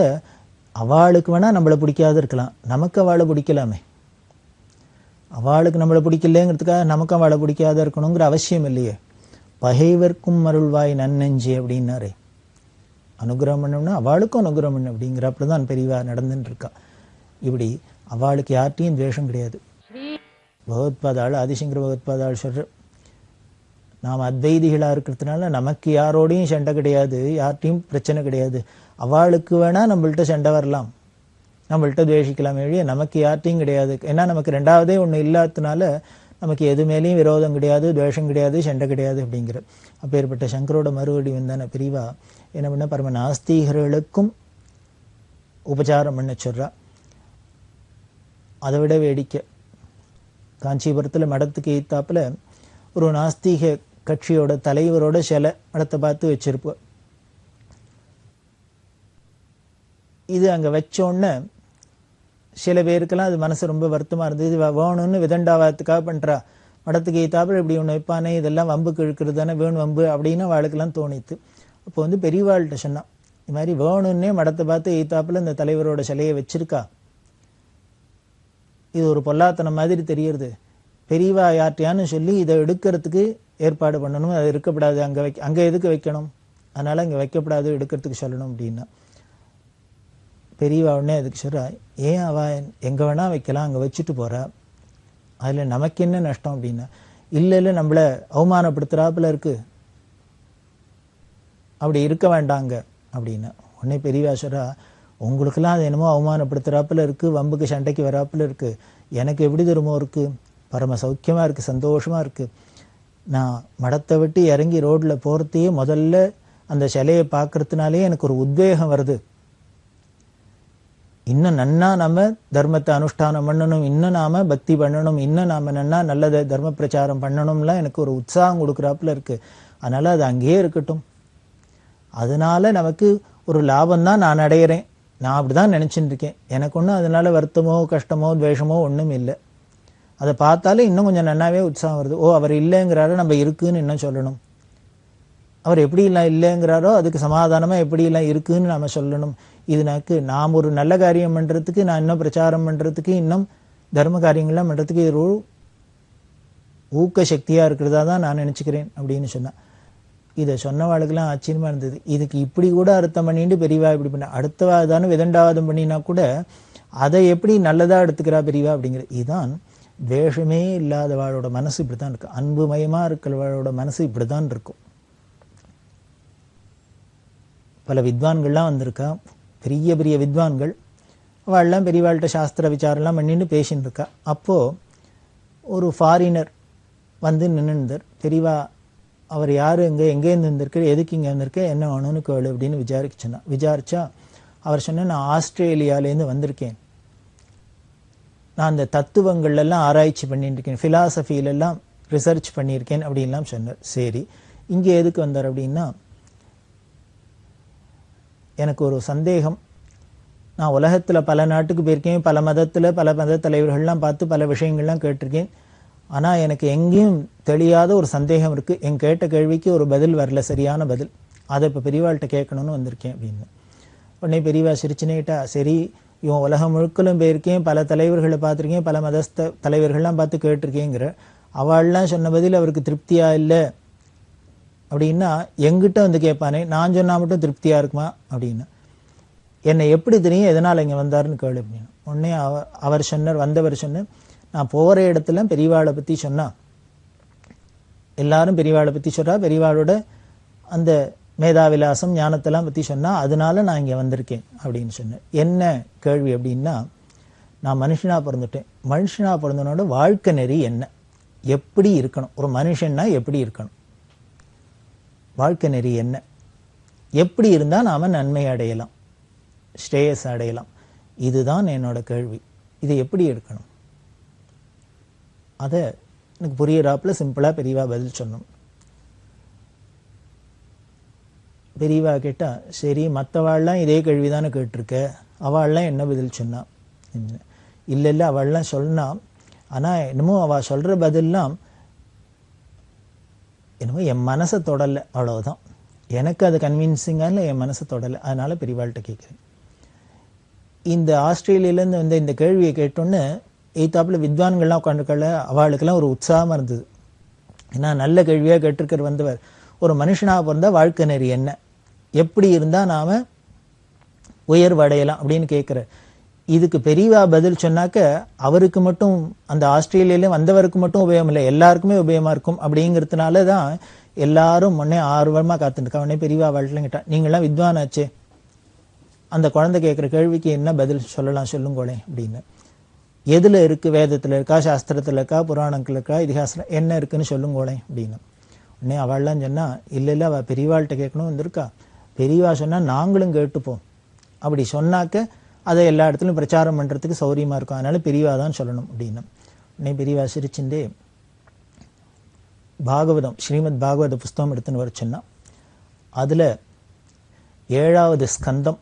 அவளுக்கு வேணால் நம்மளை பிடிக்காது இருக்கலாம், நமக்கு அவளை பிடிக்கலாமே. அவளுக்கு நம்மளை பிடிக்கலங்கிறதுக்காக நமக்கு அவளை பிடிக்காத இருக்கணுங்கிற அவசியம் இல்லையே. பகைவர்க்கும் அருள்வாய் நன்னெஞ்சு அப்படின்னாரே. அனுகிரகம் பண்ணோம்னா அவளுக்கும் அனுகிரகம் பண்ணு அப்படிங்கிறப்ப தான் பெரியவா நடந்துட்டு இருக்கா. இப்படி அவளுக்கு யார்ட்டையும் துவேஷம் கிடையாது. பகவத்பாதாள் ஆதிசங்கர பகவத்பாதாள் சொல்ற, நாம் அத்வைதிகளாக இருக்கிறதுனால நமக்கு யாரோடையும் சண்டை கிடையாது, யார்ட்டையும் பிரச்சனை கிடையாது. அவளுக்கு வேணால் நம்மள்கிட்ட சண்டை வரலாம், நம்மள்கிட்ட துவேஷிக்கலாம், எழுதிய நமக்கு யார்ட்டையும் கிடையாது. ஏன்னா நமக்கு ரெண்டாவதே ஒன்று இல்லாததுனால நமக்கு எது மேலேயும் விரோதம் கிடையாது, துவேஷம் கிடையாது, சண்டை கிடையாது அப்படிங்கிற. அப்பேற்பட்ட சங்கரோட மறுபடி வந்தான பிரிவா என்ன பண்ண, பரம நாஸ்திகர்களுக்கும் உபச்சாரம் பண்ண சொல்றா. அதை விட வேடிக்கை, காஞ்சிபுரத்தில் மடத்துக்கு எய்த்தாப்புல ஒரு நாஸ்திக கட்சியோட தலைவரோட சிலை மடத்தை பார்த்து வச்சிருப்போம். இது அங்கே வச்சோன்னே சில பேருக்கெல்லாம் அது மனசு ரொம்ப வருத்தமாக இருந்தது. இது வேணும்னு விதண்டாவாதத்துக்காக பண்ணுறா, மடத்துக்கு எய்த்தாப்புல இப்படி ஒன்று வைப்பானே, இதெல்லாம் வம்புக்கு இழுக்கிறது தானே, வேணும் வம்பு அப்படின்னு அவளுக்கெல்லாம் தோணித்து. அப்போ வந்து பெரியவாள்கிட்ட சொன்னான், இது மாதிரி வேணும்னே மடத்தை பார்த்து எய்த்தாப்புல இந்த தலைவரோட சிலையை வச்சிருக்கா, இது ஒரு பொல்லாத்தனம் மாதிரி தெரியறது, பெரியவா யார்ட்டையான்னு சொல்லி இதை எடுக்கிறதுக்கு ஏற்பாடு பண்ணணும், அது இருக்கப்படாது, அங்கே எதுக்கு வைக்கணும், அதனால் இங்கே வைக்கப்படாது, எடுக்கிறதுக்கு சொல்லணும் அப்படின்னா. பெரியவா உடனே அதுக்கு சொல்கிறா, ஏன் அவள் எங்கே வேணால் வைக்கலாம், அங்கே வச்சுட்டு போகிறா, அதில் நமக்கு என்ன நஷ்டம் அப்படின்னா. இல்லை நம்மளை அவமானப்படுத்துகிறாப்புல இருக்குது, அப்படி இருக்க வேண்டாங்க அப்படின்னா. உடனே பெரியவா சொல்கிறா, உங்களுக்கெல்லாம் அது என்னமோ அவமானப்படுத்துகிறாப்புல இருக்குது, வம்புக்கு சண்டைக்கு வராப்புல இருக்குது, எனக்கு எப்படி தெரியுமோ இருக்குது, பரம சௌக்கியமாக இருக்குது, சந்தோஷமாக இருக்குது. நான் மடத்தை விட்டு இறங்கி ரோட்டில் போகிறதையே முதல்ல அந்த சிலையை பார்க்கறதுனாலே எனக்கு ஒரு உத்வேகம் வருது. இன்னும் நன்னா நம்ம தர்மத்தை அனுஷ்டானம் பண்ணணும், இன்னும் நாம பக்தி பண்ணணும், இன்னும் நாம நன்னா நல்லதை தர்ம பிரச்சாரம் பண்ணணும்லாம் எனக்கு ஒரு உற்சாகம் கொடுக்குறாப்புல இருக்குது. அதனால் அது அங்கேயே இருக்கட்டும், அதனால நமக்கு ஒரு லாபம் தான் நான் அடையிறேன், நான் அப்படி தான் நினச்சிட்டு இருக்கேன், எனக்கு ஒன்றும் அதனால வருத்தமோ கஷ்டமோ துவேஷமோ ஒன்றும் இல்லை. அதை பார்த்தாலே இன்னும் கொஞ்சம் நன்னாவே உற்சாகம் வருது. ஓ, அவர் இல்லைங்கிறாரோ நம்ம இருக்குன்னு இன்னும் சொல்லணும், அவர் எப்படிலாம் இல்லைங்கிறாரோ அதுக்கு சமாதானமாக எப்படிலாம் இருக்குன்னு நாம் சொல்லணும். இதுனாக்கு நாம் ஒரு நல்ல காரியம் பண்ணுறதுக்கு, நான் இன்னும் பிரச்சாரம் பண்ணுறதுக்கு, இன்னும் தர்ம காரியங்கள்லாம் பண்ணுறதுக்கு இது ஒரு ஊக்க சக்தியாக இருக்கிறதா தான் நான் நினச்சிக்கிறேன் அப்படின்னு சொன்னேன். இதை சொன்னவாளுக்கெல்லாம் ஆச்சரியமாக இருந்தது. இதுக்கு இப்படி கூட அர்த்தம் பண்ணிட்டு பெரியவா இப்படி பண்ண, அடுத்தவா தானே விதண்டாவாதம் பண்ணினா கூட அதை எப்படி நல்லதாக எடுத்துக்கிறா பெரியவா அப்படிங்கிறது. இதுதான் துவேஷமே இல்லாதவாளோட மனசு இப்படி தான் இருக்கு, அன்புமயமாக இருக்கிறவாளோட மனசு இப்படி தான் இருக்கும். பல வித்வான்கள்லாம் வந்திருக்கா, பெரிய பெரிய வித்வான்கள், அவள்லாம் பெரியவாள்கிட்ட சாஸ்திர விசாரம்லாம் பண்ணிட்டு பேசின்னு இருக்கா. அப்போது ஒரு ஃபாரினர் வந்து நின்றுந்தார். பெரியவா அவர் யார், எங்கேருந்து வந்திருக்கு, எதுக்கு இங்கே வந்திருக்கு, என்ன வேணும்னு கேளு அப்படின்னு விசாரிச்சா அவர் சொன்ன, நான் ஆஸ்திரேலியாவிலேருந்து வந்திருக்கேன், நான் அந்த தத்துவங்கள்லாம் ஆராய்ச்சி பண்ணிட்டு இருக்கேன், ஃபிலாசபியிலெல்லாம் ரிசர்ச் பண்ணியிருக்கேன் அப்படின்லாம் சொன்னார். சரி, இங்கே எதுக்கு வந்தார் அப்படின்னா, எனக்கு ஒரு சந்தேகம், நான் உலகத்தில் பல நாட்டுக்கு போயிருக்கேன், பல மதத்தில் பல மத தலைவர்கள்லாம் பார்த்து பல விஷயங்கள்லாம் கேட்டிருக்கேன், ஆனால் எனக்கு எங்கேயும் தெரியாத ஒரு சந்தேகம் இருக்குது, என் கேட்ட கேள்விக்கு ஒரு பதில் வரல, சரியான பதில், அதை இப்போ பெரியவாள்கிட்ட கேட்கணும்னு வந்திருக்கேன் அப்படின்னு. உடனே பெரியவா சிரிச்சுனேட்டா, சரி இவன் உலகம் முழுக்கலும் போயிருக்கேன், பல தலைவர்களை பார்த்துருக்கேன், பல மதஸ்த தலைவர்கள்லாம் பார்த்து கேட்டிருக்கேங்கிற, அவள்லாம் சொன்ன பதில் அவருக்கு திருப்தியாக இல்லை, அப்படின்னா எங்கிட்ட வந்து கேட்பானே, நான் சொன்னால் மட்டும் திருப்தியாக இருக்குமா அப்படின்னா, என்னை எப்படி தெரியும் எதனால் இங்கே வந்தாருன்னு கேளு அப்படின்னு. உடனே அவர் சொன்னார், வந்தவர் சொன்னார், நான் போகிற இடத்துல பெரியவாளை பற்றி சொன்னா எல்லாரும் பெரியவாளை பற்றி சொல்கிறா, பெரியவாளோட அந்த மேதாவிலாசம் ஞானத்தெல்லாம் பற்றி சொன்னால் அதனால நான் இங்கே வந்திருக்கேன் அப்படின்னு சொன்னேன். என்ன கேள்வி அப்படின்னா, நான் மனுஷனாக பிறந்துட்டேன், மனுஷனாக பிறந்தனோட வாழ்க்கை நெறி என்ன, எப்படி இருக்கணும், ஒரு மனுஷன்னா எப்படி இருக்கணும், வாழ்க்கை நெறி என்ன, எப்படி இருந்தால் நாம் நன்மை அடையலாம், ஸ்ரேயஸ் அடையலாம், இதுதான் என்னோட கேள்வி. இதை எப்படி எடுக்கணும், அதை எனக்கு புரியிறாப்புல சிம்பிளாக பெரியவா பதில் சொன்னோம். பெரியவா கேட்டா, சரி மற்றவாள்லாம் இதே கேள்வி தானே கேட்டிருக்க, அவள்லாம் என்ன பதில் சொன்னா? இல்லை இல்லை, அவள்லாம் சொன்னா, ஆனால் என்னமோ அவள் சொல்கிற பதிலாம் என்னமோ என் மனசை தொடலை, அவ்வளவுதான். எனக்கு அது கன்வின்சிங்காக இல்லை, என் மனசை தொடலை. அதனால பெரியவாள்கிட்ட கேட்குறேன். இந்த ஆஸ்திரேலியாவிலேருந்து வந்து இந்த கேள்வியை கேட்டோன்னு எய்த்தாப்பில் வித்வான்கள்லாம் உட்காந்துக்கல, அவளுக்கெல்லாம் ஒரு உற்சாகமாக இருந்தது. ஏன்னா நல்ல கேள்வியாக கேட்டிருக்கிற வந்தவர், ஒரு மனுஷனாக பிறந்தால் வாழ்க்கை நெறி என்ன, எப்படி இருந்தால் நாம் உயர்வடையலாம் அப்படின்னு கேட்குற. இதுக்கு பெரியவா பதில் சொன்னாக்க அவருக்கு மட்டும், அந்த ஆஸ்திரேலியாவிலே வந்தவருக்கு மட்டும் உபயோகம் இல்லை, எல்லாருக்குமே உபயோகமாக இருக்கும். அப்படிங்கிறதுனால தான் எல்லாரும் முன்னே ஆர்வமாக காத்துட்டுருக்கா. உடனே பெரியவா வாழ்க்கையில் கேட்டா, நீங்களாம் வித்வானாச்சே, அந்த குழந்தை கேட்குற கேள்விக்கு என்ன பதில் சொல்லலாம் சொல்லுங்களே அப்படின்னு. எதில் இருக்குது, வேதத்தில் இருக்கா, சாஸ்திரத்தில் இருக்கா, புராணங்கள் இருக்கா, இதிகாசத்தில் என்ன இருக்குன்னு சொல்லுங்களே அப்படின்னு. உடனே அவள்லாம் சொன்னால், இல்லை இல்லை அவள் பெரியவாள்கிட்ட கேட்கணும் வந்திருக்கா, பெரியவா சொன்னால் நாங்களும் கேட்டுப்போம், அப்படி சொன்னாக்க அதை எல்லா இடத்துலையும் பிரச்சாரம் பண்ணுறதுக்கு சௌரியமாக இருக்கும், அதனால பெரியவா தான் சொல்லணும் அப்படின்னு. உடனே பெரியவா சிரிச்சுட்டே பாகவதம், ஸ்ரீமத் பாகவத புஸ்தகம் எடுத்துன்னு வர சொன்னா, அதில் 7வது ஸ்கந்தம்,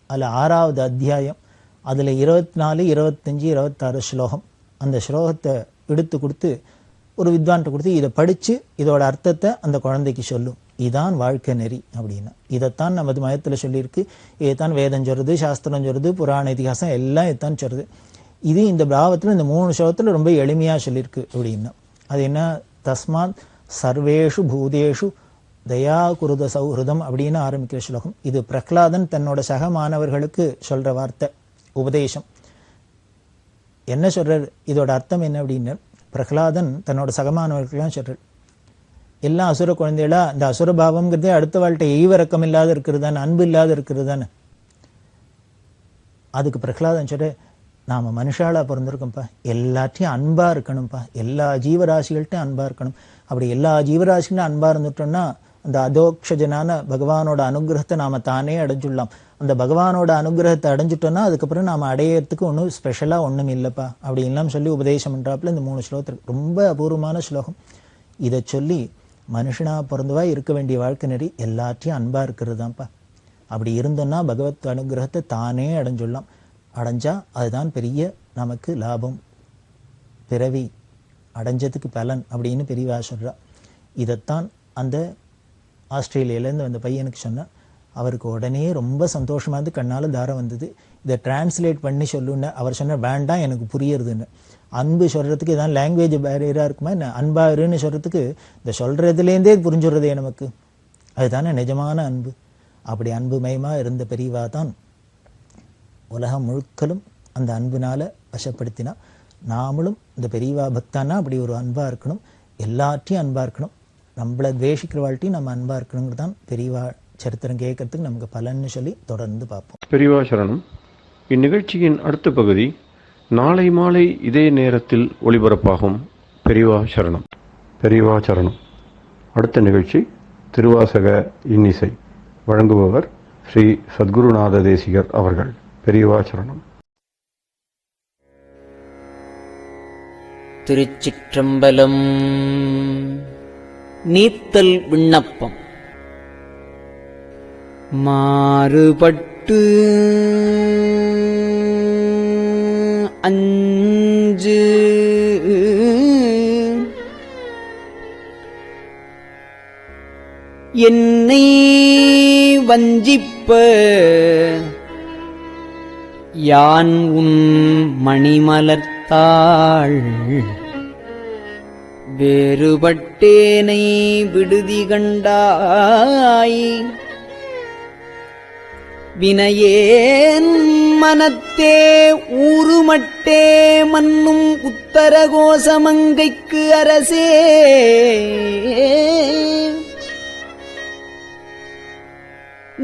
அதில் 6வது அத்தியாயம், அதில் 24, 25, 26 ஸ்லோகம், அந்த ஸ்லோகத்தை எடுத்து கொடுத்து ஒரு வித்வான்கிட்ட கொடுத்து, இதை படித்து இதோட அர்த்தத்தை அந்த குழந்தைக்கு சொல்லும், இதான் வாழ்க்கை நெறி அப்படின்னா. இதைத்தான் நமது மதத்தில் சொல்லியிருக்கு, இதைத்தான் வேதம் சொல்கிறது, சாஸ்திரம் சொல்கிறது, புராண இதிகாசம் எல்லாம் இதைத்தான் சொல்கிறது. இது இந்த பாவத்தில் இந்த 3 ஸ்லோகத்தில் ரொம்ப எளிமையாக சொல்லியிருக்கு அப்படின்னா. அது என்ன, தஸ்மாத் சர்வேஷு பூதேஷு தயா குருத சௌஹிருதம் அப்படின்னு ஆரம்பிக்கிற ஸ்லோகம். இது பிரகலாதன் தன்னோட சக மாணவர்களுக்கு சொல்கிற வார்த்தை, உபதேசம். என்ன சொல்கிறார், இதோட அர்த்தம் என்ன அப்படின்னு, பிரகலாதன் தன்னோட சகமானவர்களுக்கெல்லாம் சொல்கிறார், எல்லாம் அசுர குழந்தைகளா, இந்த அசுர பாவம்ங்கிறதே அடுத்த வாழ்க்கை ஈவரக்கம் இல்லாத இருக்கிறது தானே, அன்பு இல்லாத இருக்கிறது தானே. அதுக்கு பிரகலாதன் சொல்ற, நாம் மனுஷாலாக பிறந்திருக்கோம்ப்பா, எல்லாத்தையும் அன்பாக இருக்கணும்ப்பா, எல்லா ஜீவராசிகள்கிட்டையும் அன்பாக இருக்கணும். அப்படி எல்லா ஜீவராசிகளும் அன்பாக இருந்துட்டோம்னா அந்த அதோக்ஷஜனான பகவானோட அனுகிரகத்தை நாம் தானே அடைஞ்சுடலாம். அந்த பகவானோட அனுகிரகத்தை அடைஞ்சிட்டோம்னா அதுக்கப்புறம் நாம் அடையிறதுக்கு ஒன்றும் ஸ்பெஷலாக ஒன்றும் இல்லைப்பா அப்படின்லாம் சொல்லி உபதேசம் பண்ணுறாப்புல இந்த 3 ஸ்லோகத்துக்கு ரொம்ப அபூர்வமான ஸ்லோகம். இதை சொல்லி மனுஷனாக பிறந்தவா இருக்க வேண்டிய வாழ்க்கை நெறி எல்லாத்தையும் அன்பாக இருக்கிறது தான்ப்பா. அப்படி இருந்தோன்னா பகவத் அனுகிரகத்தை தானே அடைஞ்சுடலாம். அடைஞ்சா அதுதான் பெரிய நமக்கு லாபம், பிறவி அடைஞ்சதுக்கு பலன் அப்படின்னு பெரியவா சொல்கிறா. இதைத்தான் அந்த ஆஸ்திரேலியாவிலேருந்து அந்த பையனுக்கு சொன்னால் அவருக்கு உடனே ரொம்ப சந்தோஷமாக இருந்து கண்ணால் தாரம் வந்தது. இதை டிரான்ஸ்லேட் பண்ணி சொல்லுன்னு அவர் சொன்ன, வேண்டாம் எனக்கு புரியுறதுன்னு. அன்பு சொல்கிறதுக்கு இதான் லாங்குவேஜ் பேரியராக இருக்குமா என்ன, அன்பாருன்னு சொல்கிறதுக்கு இந்த சொல்கிறதுலேருந்தே புரிஞ்சுடுறதே நமக்கு, அதுதானே நிஜமான அன்பு. அப்படி அன்புமயமாக இருந்த பெரியவா தான் உலகம் முழுக்கலும் அந்த அன்பினால் வசப்படுத்தினா. நாமளும் இந்த பெரியவா பக்தானா அப்படி ஒரு அன்பாக இருக்கணும், எல்லாத்தையும் அன்பாக இருக்கணும், நம்மளை துவேஷிக்கிற வாழ்க்கையும் நம்ம அன்பாக இருக்கணுங்கிறது தான் பெரியவா சரித்திரம் கேட்கறதுக்கு நமக்கு பலன்னு சொல்லி தொடர்ந்து பார்ப்போம். பெரியவா சரணம். இந்நிகழ்ச்சியின் அடுத்த பகுதி நாளை மாலை இதே நேரத்தில் ஒளிபரப்பாகும். பெரியவா சரணம். பெரியவா சரணம். அடுத்த நிகழ்ச்சி திருவாசக இன்னிசை. வழங்குபவர் ஸ்ரீ சத்குருநாத தேசிகர் அவர்கள். பெரியவா சரணம். திருச்சிற்றம்பலம். நீத்தல் விண்ணப்பம். மாறுபட்டு அஞ்சு என்னை வஞ்சிப்ப யான் உன் மணிமலர்த்தாள் வேறுபட்டேனை விடுதி கண்டாய். வினையேன் மனத்தே ஊறுமட்டே மன்னும் உத்தரகோசமங்கைக்கு அரசே.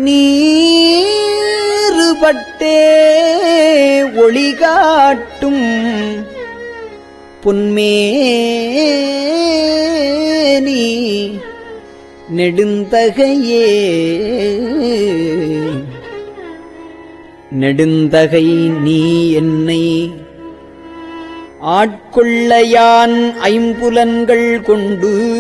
நீறுபட்டே ஒளி காட்டும் பொன்மேனி நெடுந்தகையே. நெடுந்தகை நீ என்னை ஆட்கொள்ளையான் ஐம்புலன்கள் கொண்டு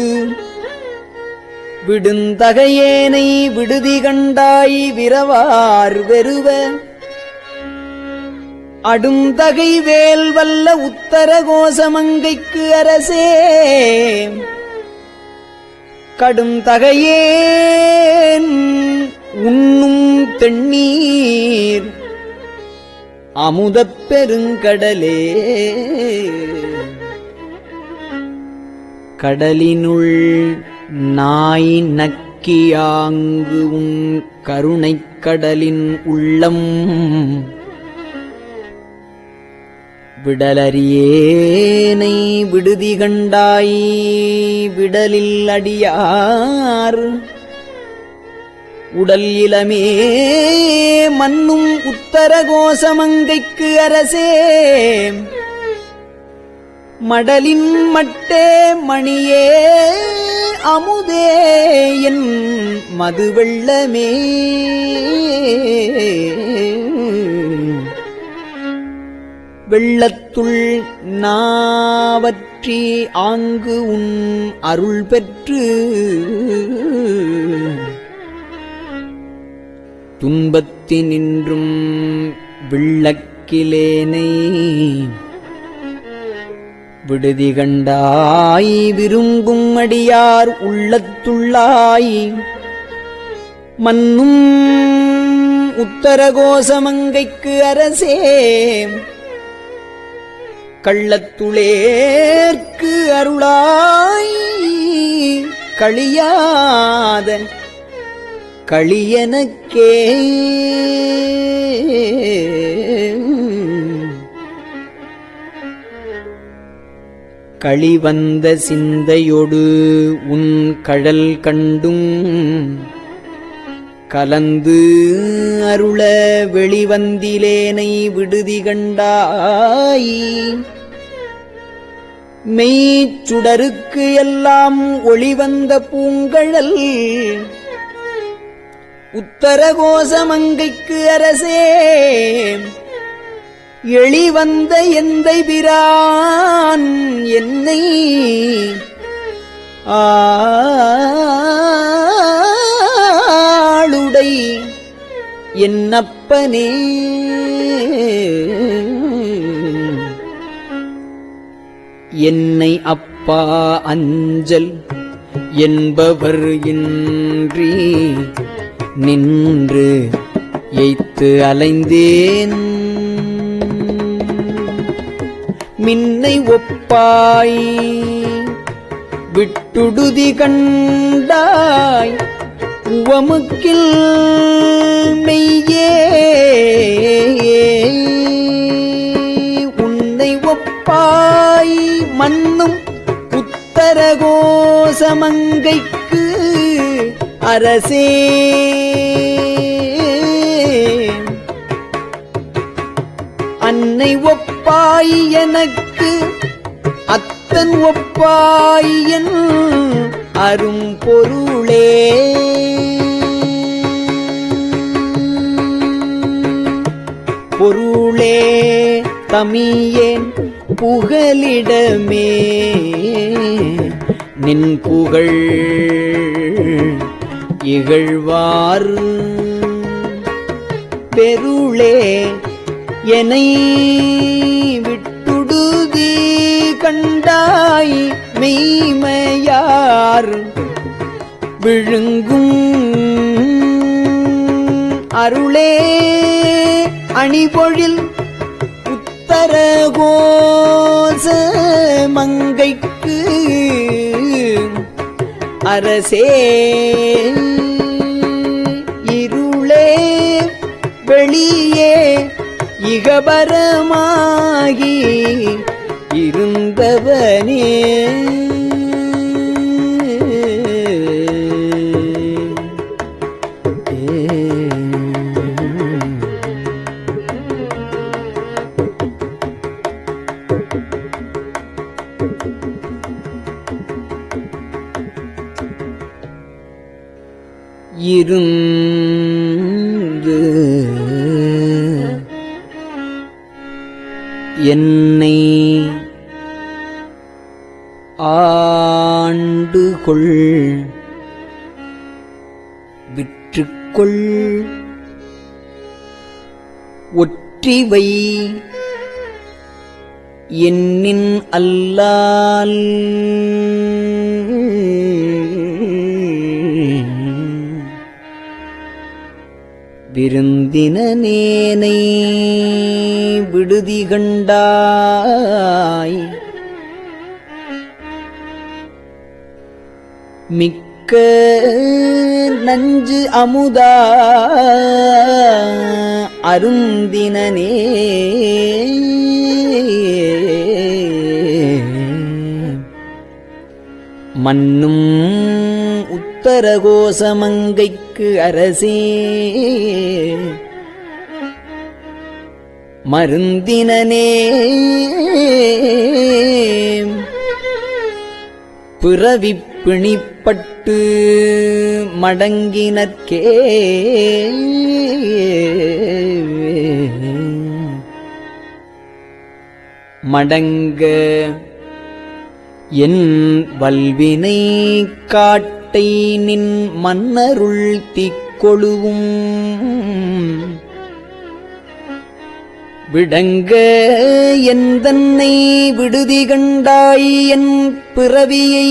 விடுந்தகையேனை விடுதி கண்டாய் விரவார் வெறுவ. அடுந்தகை வேல் வல்ல உத்தரகோசமங்கைக்கு அரசே. கடுந்தகையேன் உண்ணும் தென்னீர் அமுதப் பெருங்கடலே. கடலினுள் நாய் நக்கியாங்கு உன் கருணைக் கடலின் உள்ளம் விடலறியேனை விடுதி கண்டாய் விடலில் அடியார். உடல் இளமே மன்னும் உத்தரகோசமங்கைக்கு அரசே. மடலின் மட்டே மணியே அமுதே என் மதுவெள்ளமே. வெள்ளத்துள் நாவற்றி ஆங்கு உன் அருள் பெற்று துன்பத்தினின்றும் விள்ளக்கிலேனை விடுதி கண்டாய் விரும்பும் அடியார் உள்ளத்துள்ளாய். மன்னும் உத்தரகோசமங்கைக்கு அரசே. கள்ளத்துளேற்கு அருளாய் களியாத களியனக்கே. களிவந்த சிந்தையொடு உன் கழல் கண்டும் கலந்து அருள வெளிவந்திலேனை விடுதி கண்டாய். மெய்ச்சுடருக்கு எல்லாம் ஒளிவந்த பூங்கழல் உத்தரகோசமங்கைக்கு அரசே. எளிவந்த எந்தை பிரான் என்னை ஆளுடை என்னப்பனே. என்னை அப்பா அஞ்சல் என்பவர் இன்றி நின்று எய்த்து அலைந்தேன். மின்னை ஒப்பாய் விட்டுடுதி கண்டாய் உவமுக்கில் மெய்யே. உன்னை ஒப்பாய் மன்னும் உத்தரகோசமங்கைக்கு அரசே. அன்னை ஒப்பாய் எனக்கு அத்தன் ஒப்பாய் என் அரும் பொருளே. பொருளே தமியேன் புகலிடமே. நின் புகழ் இகழ்வார் பெருளே. என்னை விட்டுடுதி கண்டாய் மெய்மையார் விழுங்கும் அருளே. அணிபொழில் உத்தரகோசமங்கைக்கு அரசே இருளே வெளியே இகபரமாகி இருந்தவனே இருந்து என்னை ஆண்டுகொள் விற்றுக்கொள் ஒற்றிவை என்னின் அல்லால் விருந்தினேனை விடுதி கண்டாய் மிக்க நஞ்சு அமுதா அருந்தினனே மன்னும் உத்தரகோசமங்கைக்கு அரசே மருந்தினனே பிறவிப் பிணிப்பட்டு மடங்கினற்கே மடங்க என் வல்வினை காட்டை நின் மன்னருள் திக்கொழுவும் விடங்க எந்தன்னை விடுதி கண்டாய் என் பிறவியை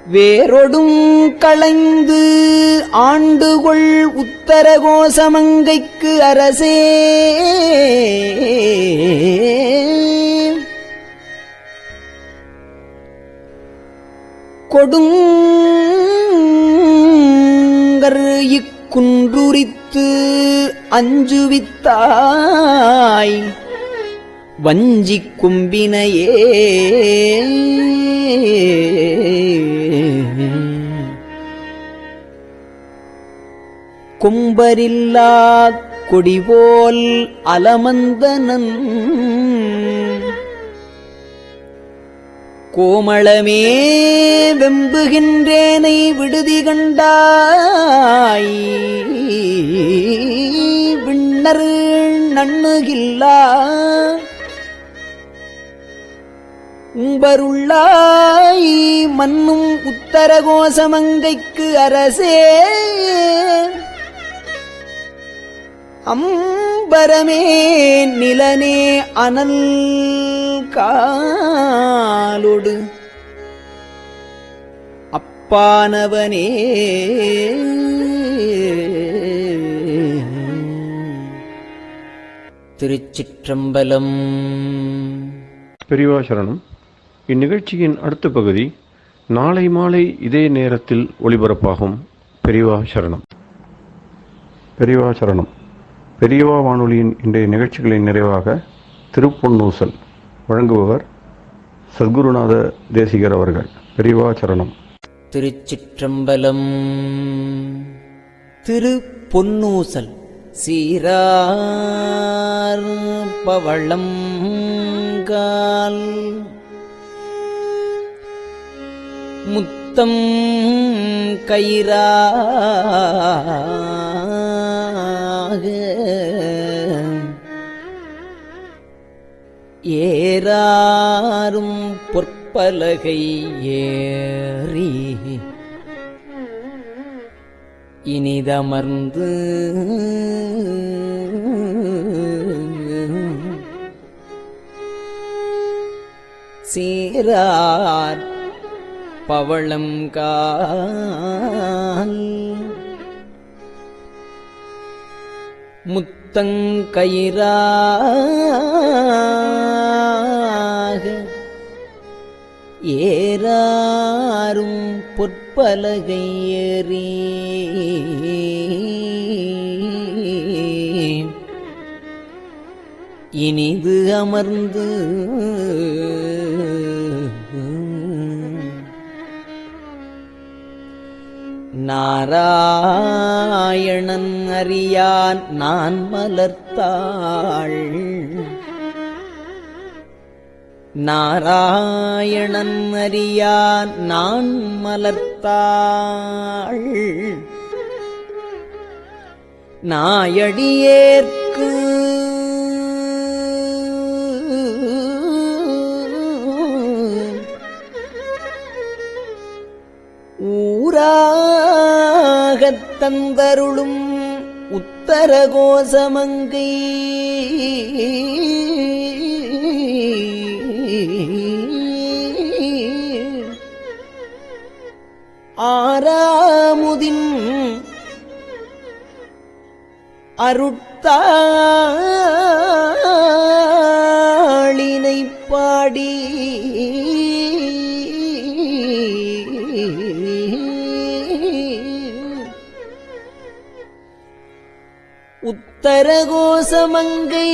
வேரொடும் களைந்து ஆண்டுகொள் உத்தரகோசமங்கைக்கு அரசே கொடுங்கர் இக்குன்றுரித்து அஞ்சுவித்தாய் வஞ்சிக் கும்பினையே கும்பரில்லா கொடிபோல் அலமந்தனன் கோமளமே வெம்புகின்றேனை விடுதி கண்டாய் விண்ணர் நண்ணுகில்லா உம்பருள்ளாய் மன்னும் உத்தரகோசமங்கைக்கு அரசே அம்பரமே நிலனே அனல் காலொடு அப்பானவனே திருச்சிற்றம்பலம். பெரியவா சரணம். இந்நிகழ்ச்சியின் அடுத்த பகுதி நாளை மாலை இதே நேரத்தில் ஒளிபரப்பாகும். பெரியவா சரணம். பெரியவா சரணம். பெரியவா வானொலியின் இன்றைய நிகழ்ச்சிகளின் நிறைவாக திருப்பொன்னூசல் வழங்குபவர் சத்குருநாத தேசிகர் அவர்கள். பெரியவா சரணம். திருச்சிற்றம்பலம். திருப்பொன்னூசல் சீரார் பவளம் கால் முத்தம் கயிறாக ஏறாரும் பொற்பலகை ஏறி இனிதமர்ந்து சீரார் பவளம் கால் முத்த முத்தங்கயிறாக ஏறாரும் பொற்பலகை ஏறி இனிது அமர்ந்து நாராயணன் அறியான் நான் மலர்த்தாள் நாராயணன் அறியான் நான் மலர்த்தாள் நாயடியேற்கு ஊராகத் தந்தருளும் உத்தர கோசமங்கை ஆராமுதின் அருட்தாளினை பாடி உத்தர கோசமங்கை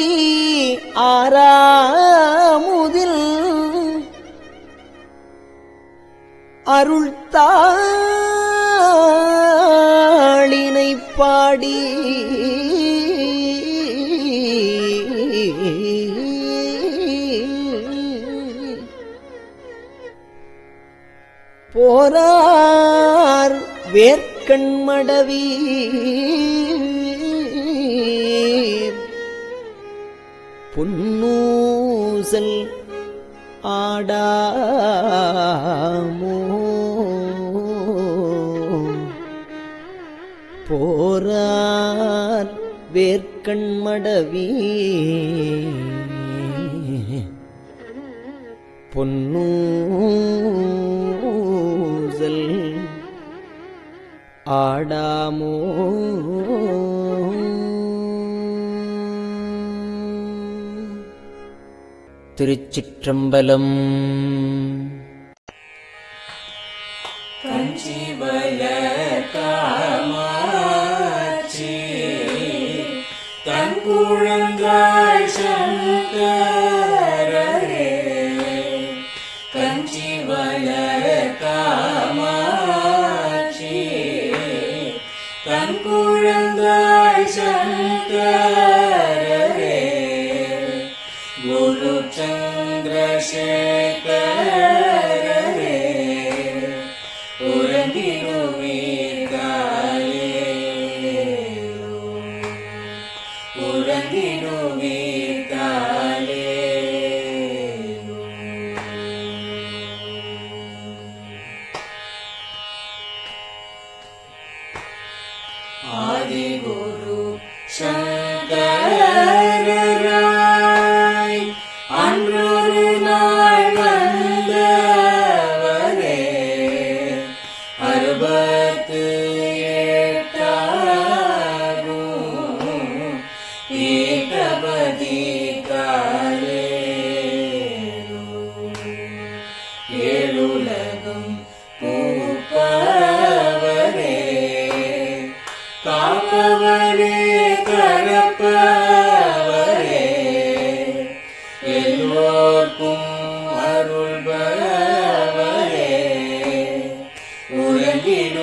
ஆராமுதில் அருள்தாளினை பாடி போரார் வேர்க்கண்மடவி பொன்னூசல் ஆடாமோ போரார் வேர்க்கண்மடவி பொன்னூசல் ஆடாமோ திருச்சிற்றம்பலம். தங்குழந்தாய் சங்கரரே கஞ்சிவல காமாட்சி தங்குழந்தாய் சங்கரரே குரு சந்திரசேகரரே உறங்கிடுவீர்களே உறங்கிடுவீர்களே ஆதிகுரு சங்கரராய் அன்றொரு நாள் வந்தவரே அறுபத்து எட்டாகும் பீட்டபதி காலே ஏழுலகம் பூப்பவரே காப்பவரே கரப்பவரே எல்லோர்க்கும் அருள்பவரே உறங்கிடுவீர்களே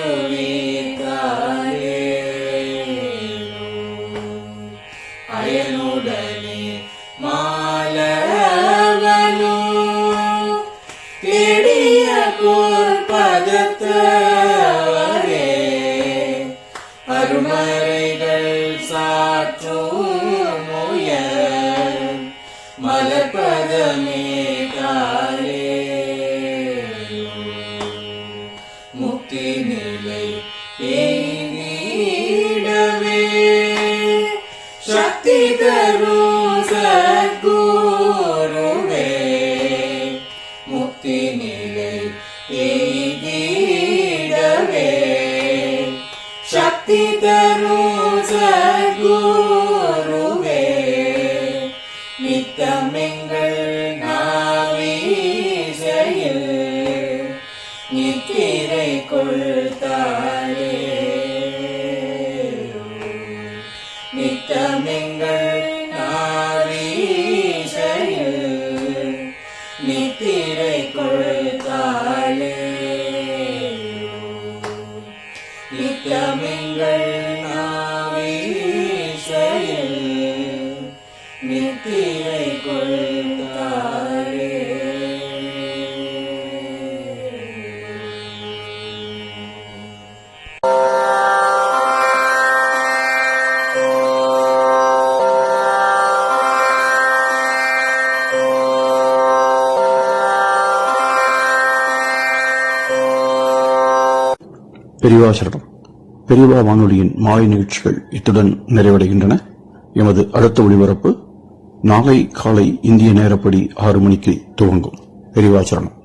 அயனுடனே மாலவனோ தேடிய கோற்பதத்தவரே அருமறைகள் சாற்றும் முயல் மலர்பதமே காலே முக்தி நிலை எய்திடவே சக்தி தரும் சத்குருவே முக்தி நிலை எய்திடவே சக்தி தரும் சத்குருவே நித்தமெங்கள் நாவீசையில் நித்திரை கொள்தாரே. பெரியவா சரணம். பெரியவா வானொலியின் மாலை நிகழ்ச்சிகள் இத்துடன் நிறைவடைகின்றன. எமது அடுத்த ஒளிபரப்பு நாளை காலை இந்திய நேரப்படி 6 மணிக்கு துவங்கும். பெரியவா சரணம்.